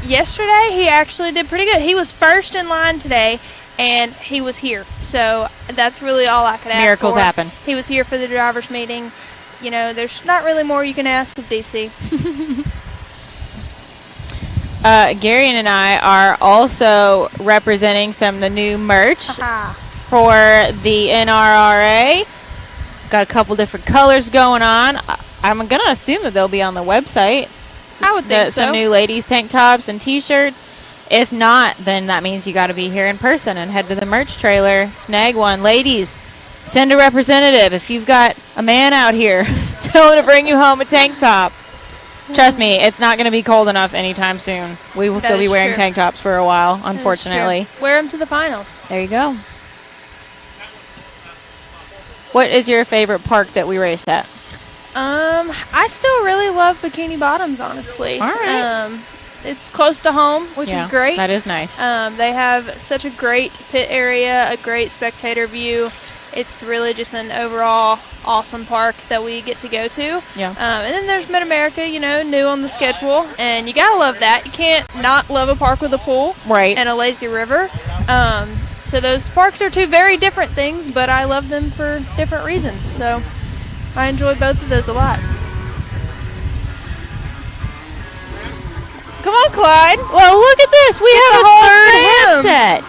Yesterday, he actually did pretty good. He was first in line today, and he was here. So that's really all I could ask for. Miracles happen. He was here for the drivers' meeting. You know, there's not really more you can ask of DC. Garion and I are also representing some of the new merch for the NRRA. Got a couple different colors going on. I'm going to assume that they'll be on the website. I would think so. Some new ladies' tank tops and T-shirts. If not, then that means you got to be here in person and head to the merch trailer, snag one. Ladies, send a representative. If you've got a man out here, tell him to bring you home a tank top. Trust me, it's not going to be cold enough anytime soon. We will still be wearing tank tops for a while, unfortunately. Wear them to the finals. There you go. What is your favorite park that we raced at? I still really love Bikini Bottoms, honestly. All right. It's close to home, which is great. That is nice. They have such a great pit area, a great spectator view. It's really just an overall awesome park that we get to go to. Yeah. And then there's Mid-America, you know, new on the schedule. And you got to love that. You can't not love a park with a pool. Right. And a lazy river. So those parks are two very different things, but I love them for different reasons. So I enjoy both of those a lot. Come on, Clyde. Well, look at this. We have a third headset.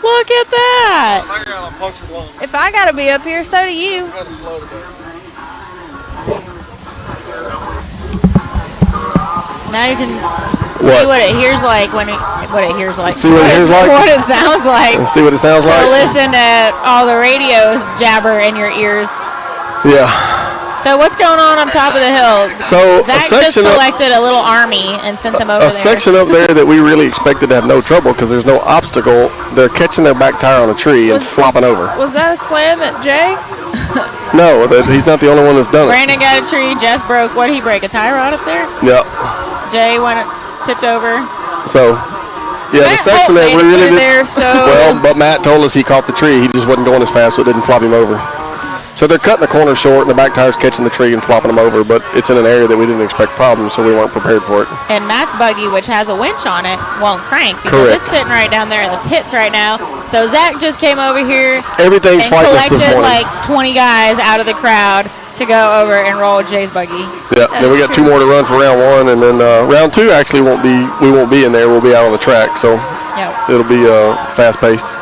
Look at that. I got a punctured lung. If I got to be up here, so do you. I got to slow it down. Now you can see what it hears like what it hears like. See what it hears like? What it sounds like. Let's see what it sounds like. So listen to all the radios jabber in your ears. Yeah. So what's going on top of the hill? So Zach a section just collected a little army and sent them over there. A section up there that we really expected to have no trouble because there's no obstacle. They're catching their back tire on a tree and flopping over. Was that a slam at Jay? No, he's not the only one that's done it. Brandon got a tree. Jess broke. What did he break? A tie rod up there? Yep. Jay tipped over. So, yeah, Matt the section that we really did. There, so well, but Matt told us he caught the tree. He just wasn't going as fast, so it didn't flop him over. So they're cutting the corner short, and the back tire's catching the tree and flopping them over, but it's in an area that we didn't expect problems, so we weren't prepared for it. And Matt's buggy, which has a winch on it, won't crank because Correct. it's sitting right down there in the pits right now. So Zach just came over here Everything's and flightless this collected morning. like 20 guys out of the crowd to go over and roll Jay's buggy. Yeah, then we got 2 more to run for round 1, and then round 2 actually we won't be in there. We'll be out on the track, so it'll be fast-paced.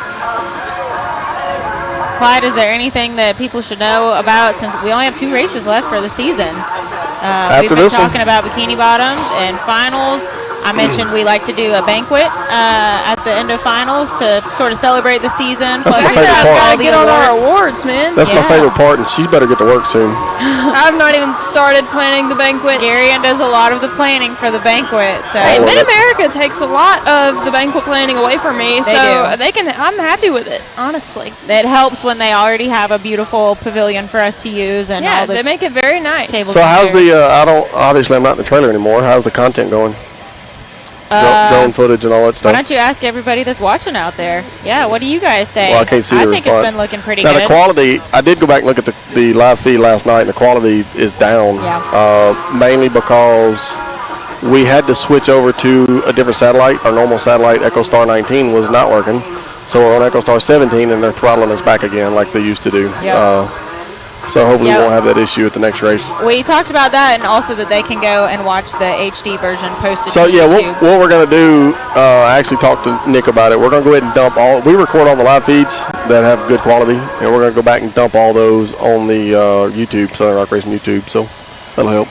Clyde, is there anything that people should know about, since we only have 2 races left for the season? We've been talking about Bikini Bottoms and finals. I mentioned we like to do a banquet at the end of finals to sort of celebrate the season. That's my favorite part. Gotta get on our awards, man. That's my favorite part, and she better get to work soon. I've not even started planning the banquet. Garion does a lot of the planning for the banquet. So hey, Mid-America takes a lot of the banquet planning away from me, I'm happy with it, honestly. It helps when they already have a beautiful pavilion for us to use, and all the they make it very nice. Tables so how's the? Obviously I'm not in the trailer anymore. How's the content going? drone footage and all that Why stuff. don't you ask everybody that's watching out there? Yeah, what do you guys say? Well, I can't see the think response. it's been looking pretty now, good. the quality, I did go back and look at the live feed last night, and the quality is down. Yeah. Mainly because we had to switch over to a different satellite. Our normal satellite, EchoStar 19, was not working. So we're on EchoStar 17, and they're throttling us back again like they used to do. Yep. So hopefully Yep. we won't have that issue at the next race. We talked about that, and also that they can go and watch the HD version posted So to yeah, YouTube. what we're going to do, I actually talked to Nick about it. We're going to go ahead and dump we record all the live feeds that have good quality, and we're going to go back and dump all those on the YouTube, Southern Rock Racing YouTube, so that'll help.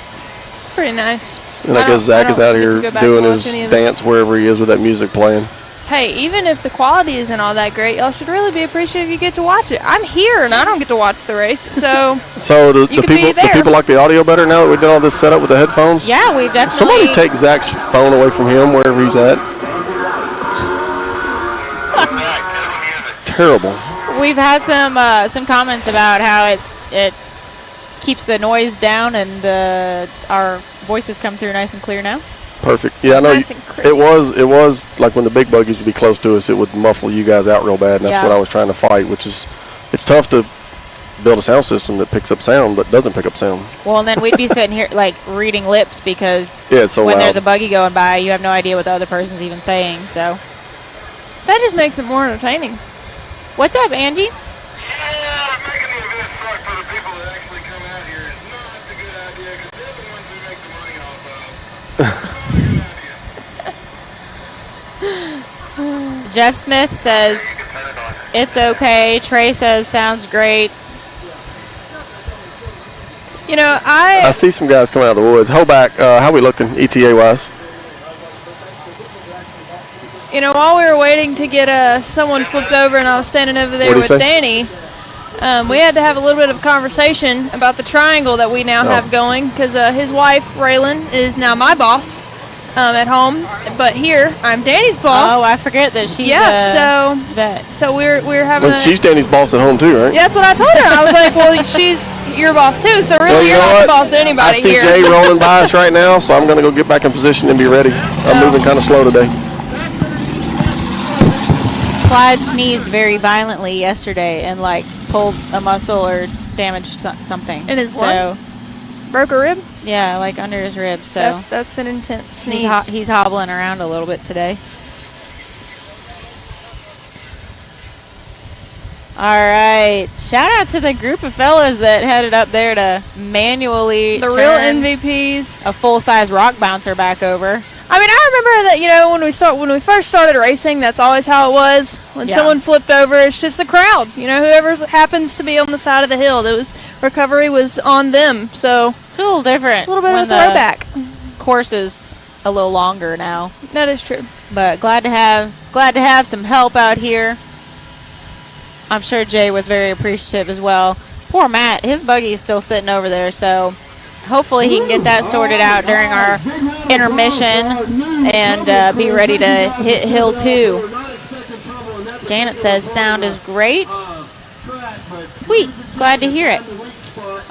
It's pretty nice. And I guess Zach is out get to here go back doing and his watch any of it. dance wherever he is with that music playing. Hey, even if the quality isn't all that great, y'all should really be appreciative you get to watch it. I'm here and I don't get to watch the race, so So the You could be there. people like the audio better now that we did all this setup with the headphones? Yeah, we've definitely. Somebody take Zach's phone away from him wherever he's at. Terrible. We've had some comments about how it keeps the noise down and our voices come through nice and clear now. Perfect. Yeah, I know. nice and crisp. It was like when the big buggies would be close to us, it would muffle you guys out real bad, and that's Yeah. what I was trying to fight, which is, it's tough to build a sound system that picks up sound but doesn't pick up sound. Well, and then we'd be sitting here like reading lips because Yeah, it's so when loud. there's a buggy going by, you have no idea what the other person's even saying. So, that just makes it more entertaining. what's up, Angie? Yeah, making the event suck for the people that actually come out here is not a good idea because they're the ones we make the money off of. Jeff Smith says it's okay. Trey says sounds great. You know, I see some guys coming out of the woods. Hold back. How we looking ETA wise? while we were waiting to get someone flipped over and I was standing over there What'd with he say? Danny, we had to have a little bit of conversation about the triangle that we now have going because his wife, Raylan, is now my boss at home. But here, I'm Danny's boss. Oh, I forget that she's so vet. So we're having Well, she's Danny's boss at home too, right? Yeah, that's what I told her. I was like, well, she's your boss too, so really Well, you you're know not what? the boss of anybody I see here. Jay rolling by us right now, so I'm going to go get back in position and be ready. I'm moving kind of slow today. Clyde sneezed very violently yesterday and like pulled a muscle or damaged something. In his so broke a rib? Yeah, like under his ribs. So that's an intense sneeze. he's hobbling around a little bit today. All right. Shout out to the group of fellas that headed up there to manually The real turn MVPs. a full-size rock bouncer back over. I mean, I remember that, when we first started racing, that's always how it was. When someone flipped over, it's just the crowd. Whoever happens to be on the side of the hill, recovery was on them. So it's a little different. It's a little bit when of a throwback. Course is a little longer now. That is true. But glad to have some help out here. I'm sure Jay was very appreciative as well. Poor Matt, his buggy is still sitting over there, so hopefully he can get that sorted out during our intermission and be ready to hit Hill 2. Janet says sound is great. Sweet, glad to hear it.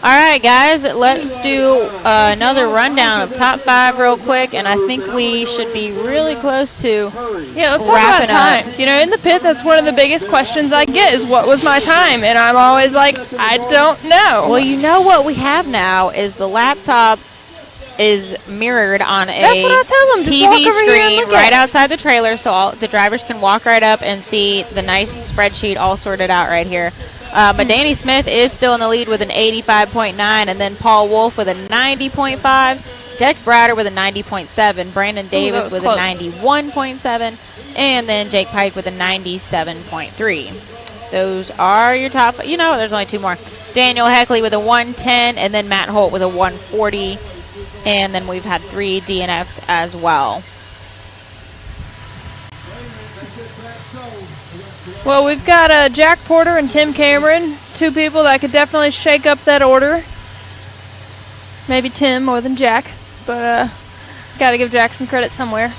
All right, guys, let's do another rundown of top 5 real quick, and I think we should be really close to let's talk about wrapping up. times. In the pit, that's one of the biggest questions I get is what was my time? And I'm always like, I don't know. Well, what we have now is the laptop is mirrored on a That's what I tell them. Just walk TV over here and screen look right at it. outside the trailer, so all the drivers can walk right up and see the nice spreadsheet all sorted out right here. But Danny Smith is still in the lead with an 85.9, and then Paul Wolf with a 90.5, Dex Browder with a 90.7, Brandon Davis with close. a 91.7, and then Jake Pike with a 97.3. Those are your top. There's only 2 more. Daniel Heckley with a 110, and then Matt Holt with a 140, and then we've had 3 DNFs as well. Well, we've got Jack Porter and Tim Cameron, 2 people that could definitely shake up that order. Maybe Tim more than Jack, but got to give Jack some credit somewhere.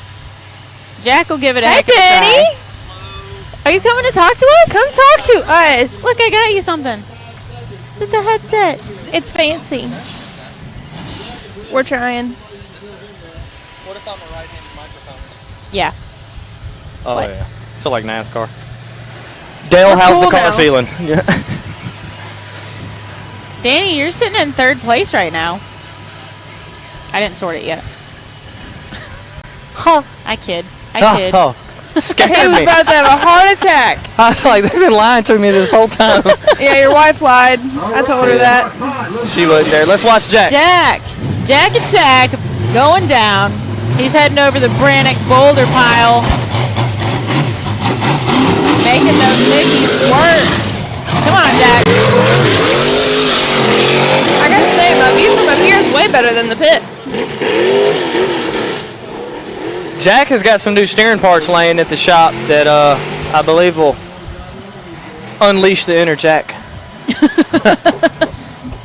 Jack will give it a Hey, heck of a Danny! try. Are you coming to talk to us? Come talk to us. Look, I got you something. It's a headset. It's fancy. We're trying. What if I'm a right-handed microphone? Yeah. Oh, What? yeah. I feel like NASCAR. Dale, We're how's cool the car now. feeling? Yeah. Danny, you're sitting in 3rd place right now. I didn't sort it yet. Huh. I kid. I kid. Oh, scared He was me. about to have a heart attack. I was like, they've been lying to me this whole time. Yeah, your wife lied. I told her that. She wasn't there. Let's watch Jack. Jack and Zach going down. He's heading over the Branik boulder pile. Making those Mickeys work. Come on, Jack. I gotta say, my view from up here is way better than the pit. Jack has got some new steering parts laying at the shop that I believe will unleash the inner Jack.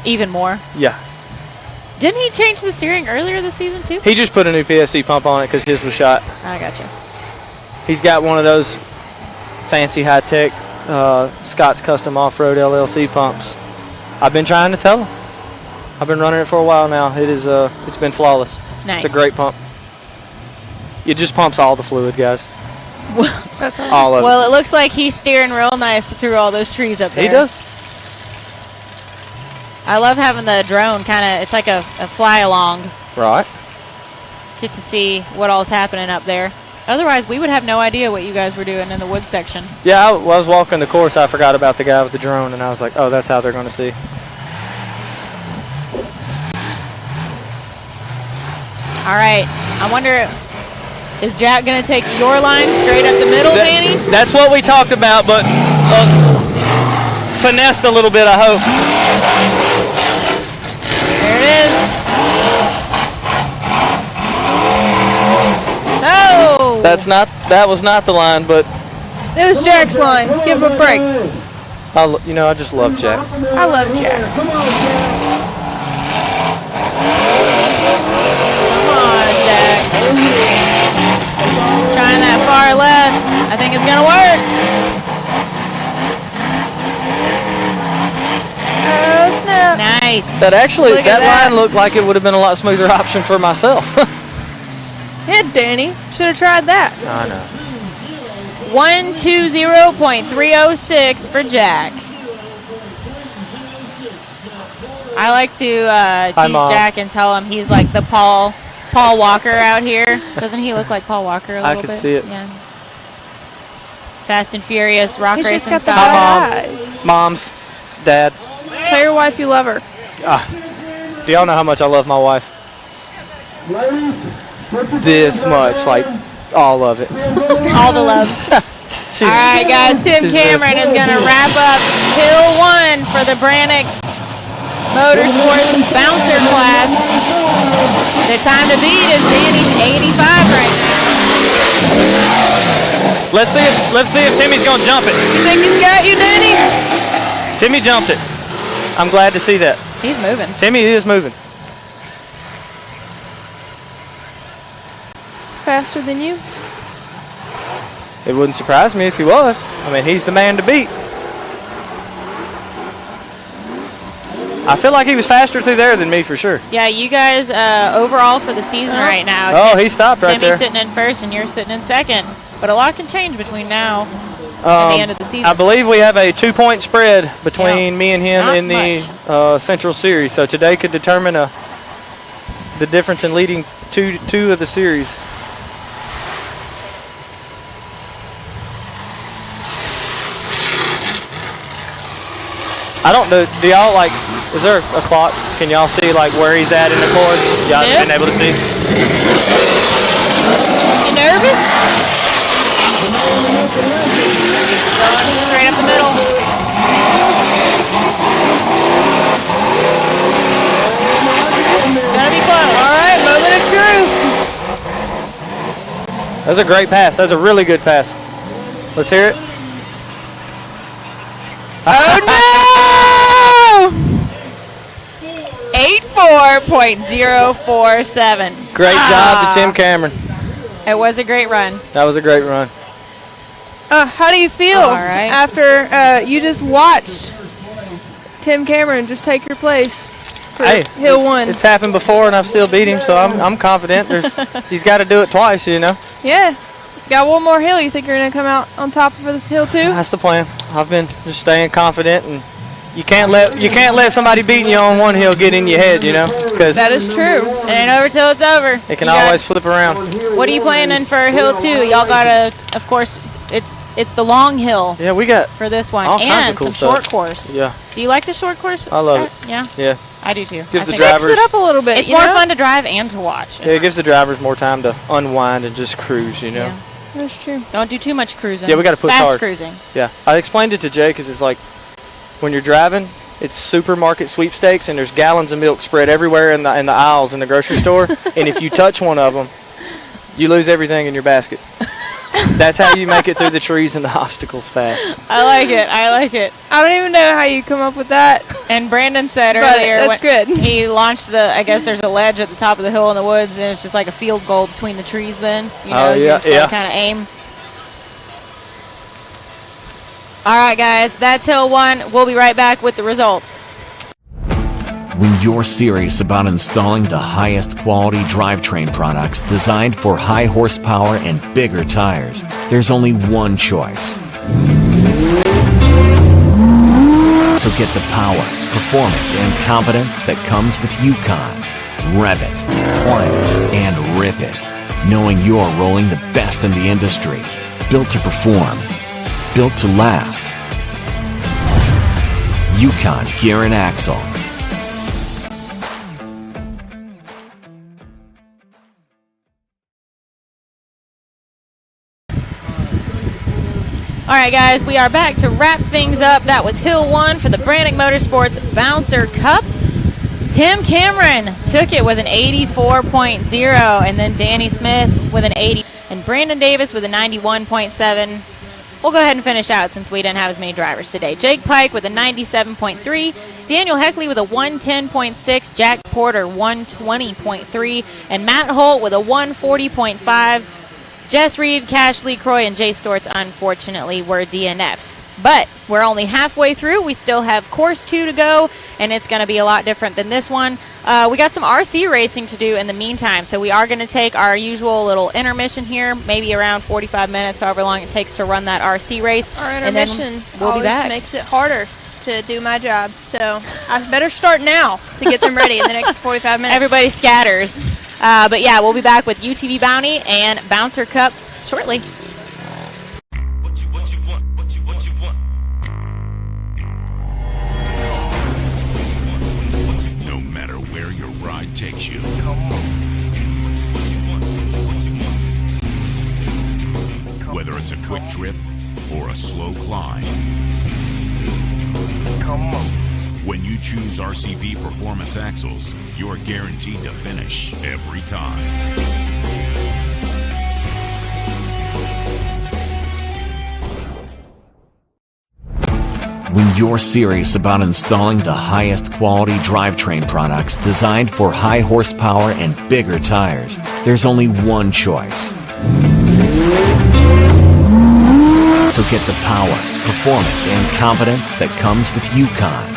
Even more. Yeah. Didn't he change the steering earlier this season, too? He just put a new PSC pump on it because his was shot. I gotcha. He's got one of those fancy high-tech Scott's Custom Off-Road LLC pumps. I've been trying to tell him. I've been running it for a while now. It is it's been flawless. Nice. It's a great pump. It just pumps all the fluid, guys. That's all. All of it. Well, it looks like he's steering real nice through all those trees up there. He does. I love having the drone kind of, it's like a fly along. Right. Get to see what all's happening up there. Otherwise, we would have no idea what you guys were doing in the wood section. Yeah, I was walking the course. I forgot about the guy with the drone, and I was like, oh, that's how they're going to see. All right. I wonder, is Jack going to take your line straight up the middle, Danny? That's what we talked about, but finessed a little bit, I hope. There it is. Oh! That was not the line, but It was Jack's line. Give him a break. I just love Jack. I love Jack. Come on, Jack. Trying that far left. I think it's going to work. Oh, snap. Nice. That Look at that. line looked like it would have been a lot smoother option for myself. Yeah, Danny. Should have tried that. I know. 120.306 for Jack. I like to tease Mom. Jack and tell him he's like the Paul Walker out here. Doesn't he look like Paul Walker a little I bit? could see it. Yeah. Fast and Furious, rock He's just racing got the style. bright eyes. Moms, Dad. Tell your wife you love her. Do y'all know how much I love my wife? This much, like all of it. All the loves. She's, All right, guys. Tim she's Cameron is going to wrap up Hill 1 for the Branik Motorsports bouncer class. The time to beat is Danny's 85 right now. Let's see if Timmy's gonna jump it. You think he's got you, Danny? Timmy jumped it. I'm glad to see that. He's moving. Timmy is moving. Faster than you? It wouldn't surprise me if he was. I mean, he's the man to beat. I feel like he was faster through there than me for sure. Yeah, you guys overall for the season right now. Oh, he stopped right Timmy's there. sitting in first and you're sitting in second. But a lot can change between now and the end of the season. I believe we have a 2-point spread between me and him Not in the Central Series. So today could determine the difference in leading two of the series. I don't know. Do y'all like? Is there a clock? Can y'all see like where he's at in the course? Y'all Nope. been able to see? You nervous? Going straight up the middle. It's gonna be close. All right, moment of truth. That's a great pass. That's a really good pass. Let's hear it. Oh no! 84.047. Great job to Tim Cameron. It was a great run. That was a great run. How do you feel All right. after you just watched Tim Cameron just take your place for Hey, Hill 1? It's happened before, and I've still beat him, so I'm confident. He's got to do it twice, you know. Yeah. Got one more hill. You think you're going to come out on top of this hill too? That's the plan. I've been just staying confident, and you can't let somebody beating you on one hill get in your head, you know, because That is true. It ain't over till it's over. it can always flip around. What are you planning for hill 2? Y'all gotta, of course, it's the long hill Yeah, we got for this one, all kinds and of cool some stuff. short course. Yeah, Do you like the short course? I love it. Yeah, Yeah, I do too. Gives I the think drivers- Mix it up a little bit. It's you more know? fun to drive and to watch. yeah. It gives the drivers more time to unwind and just cruise, you know. Yeah. That's true. Don't do too much cruising. Yeah, we gotta push Fast hard. cruising. Yeah, I explained it to Jay because it's like when you're driving, it's supermarket sweepstakes, and there's gallons of milk spread everywhere in the aisles in the grocery store. And if you touch one of them, you lose everything in your basket. That's how you make it through the trees and the obstacles fast. I like it. I like it. I don't even know how you come up with that. And Brandon said But earlier, that's when good. he launched I guess there's a ledge at the top of the hill in the woods, and it's just like a field goal between the trees then. You know, Oh, you yeah, just gotta yeah. kind of aim. All right, guys, that's hill 1. We'll be right back with the results. When you're serious about installing the highest quality drivetrain products designed for high horsepower and bigger tires, there's only one choice. So get the power, performance, and confidence that comes with Yukon. Rev it, climb it, and rip it, knowing you're rolling the best in the industry. Built to perform, built to last. Yukon Gear and Axle. All right, guys, we are back to wrap things up. That was hill 1 for the Branik Motorsports Bouncer Cup. Tim Cameron took it with an 84.0, and then Danny Smith with an 80, and Brandon Davis with a 91.7. We'll go ahead and finish out since we didn't have as many drivers today. Jake Pike with a 97.3, Daniel Heckley with a 110.6, Jack Porter 120.3, and Matt Holt with a 140.5. Jess Reed, Cash Lee Croy, and Jay Stortz, unfortunately, were DNFs. But we're only halfway through. We still have course 2 to go, and it's going to be a lot different than this one. We got some RC racing to do in the meantime, so we are going to take our usual little intermission here, maybe around 45 minutes, however long it takes to run that RC race. Our and then intermission we'll be always back. makes it harder to do my job. So I better start now to get them ready in the next 45 minutes. Everybody scatters. But yeah, we'll be back with UTV Bounty and Bouncer Cup shortly. No matter where your ride takes you. Whether it's a quick trip or a slow climb. When you choose RCV Performance Axles, you're guaranteed to finish every time. When you're serious about installing the highest quality drivetrain products designed for high horsepower and bigger tires, there's only one choice. So get the power, performance, and confidence that comes with Yukon.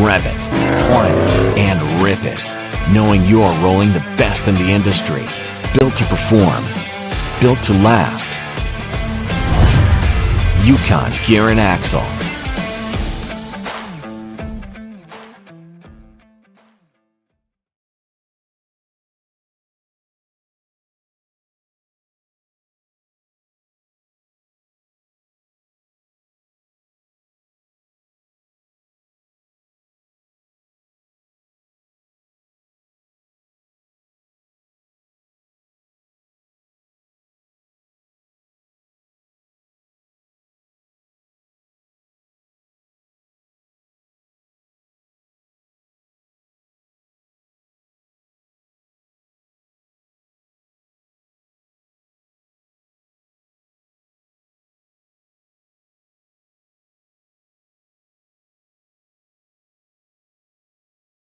Rev it, climb it, and rip it, knowing you're rolling the best in the industry. Built to perform, built to last. Yukon Gear and Axle.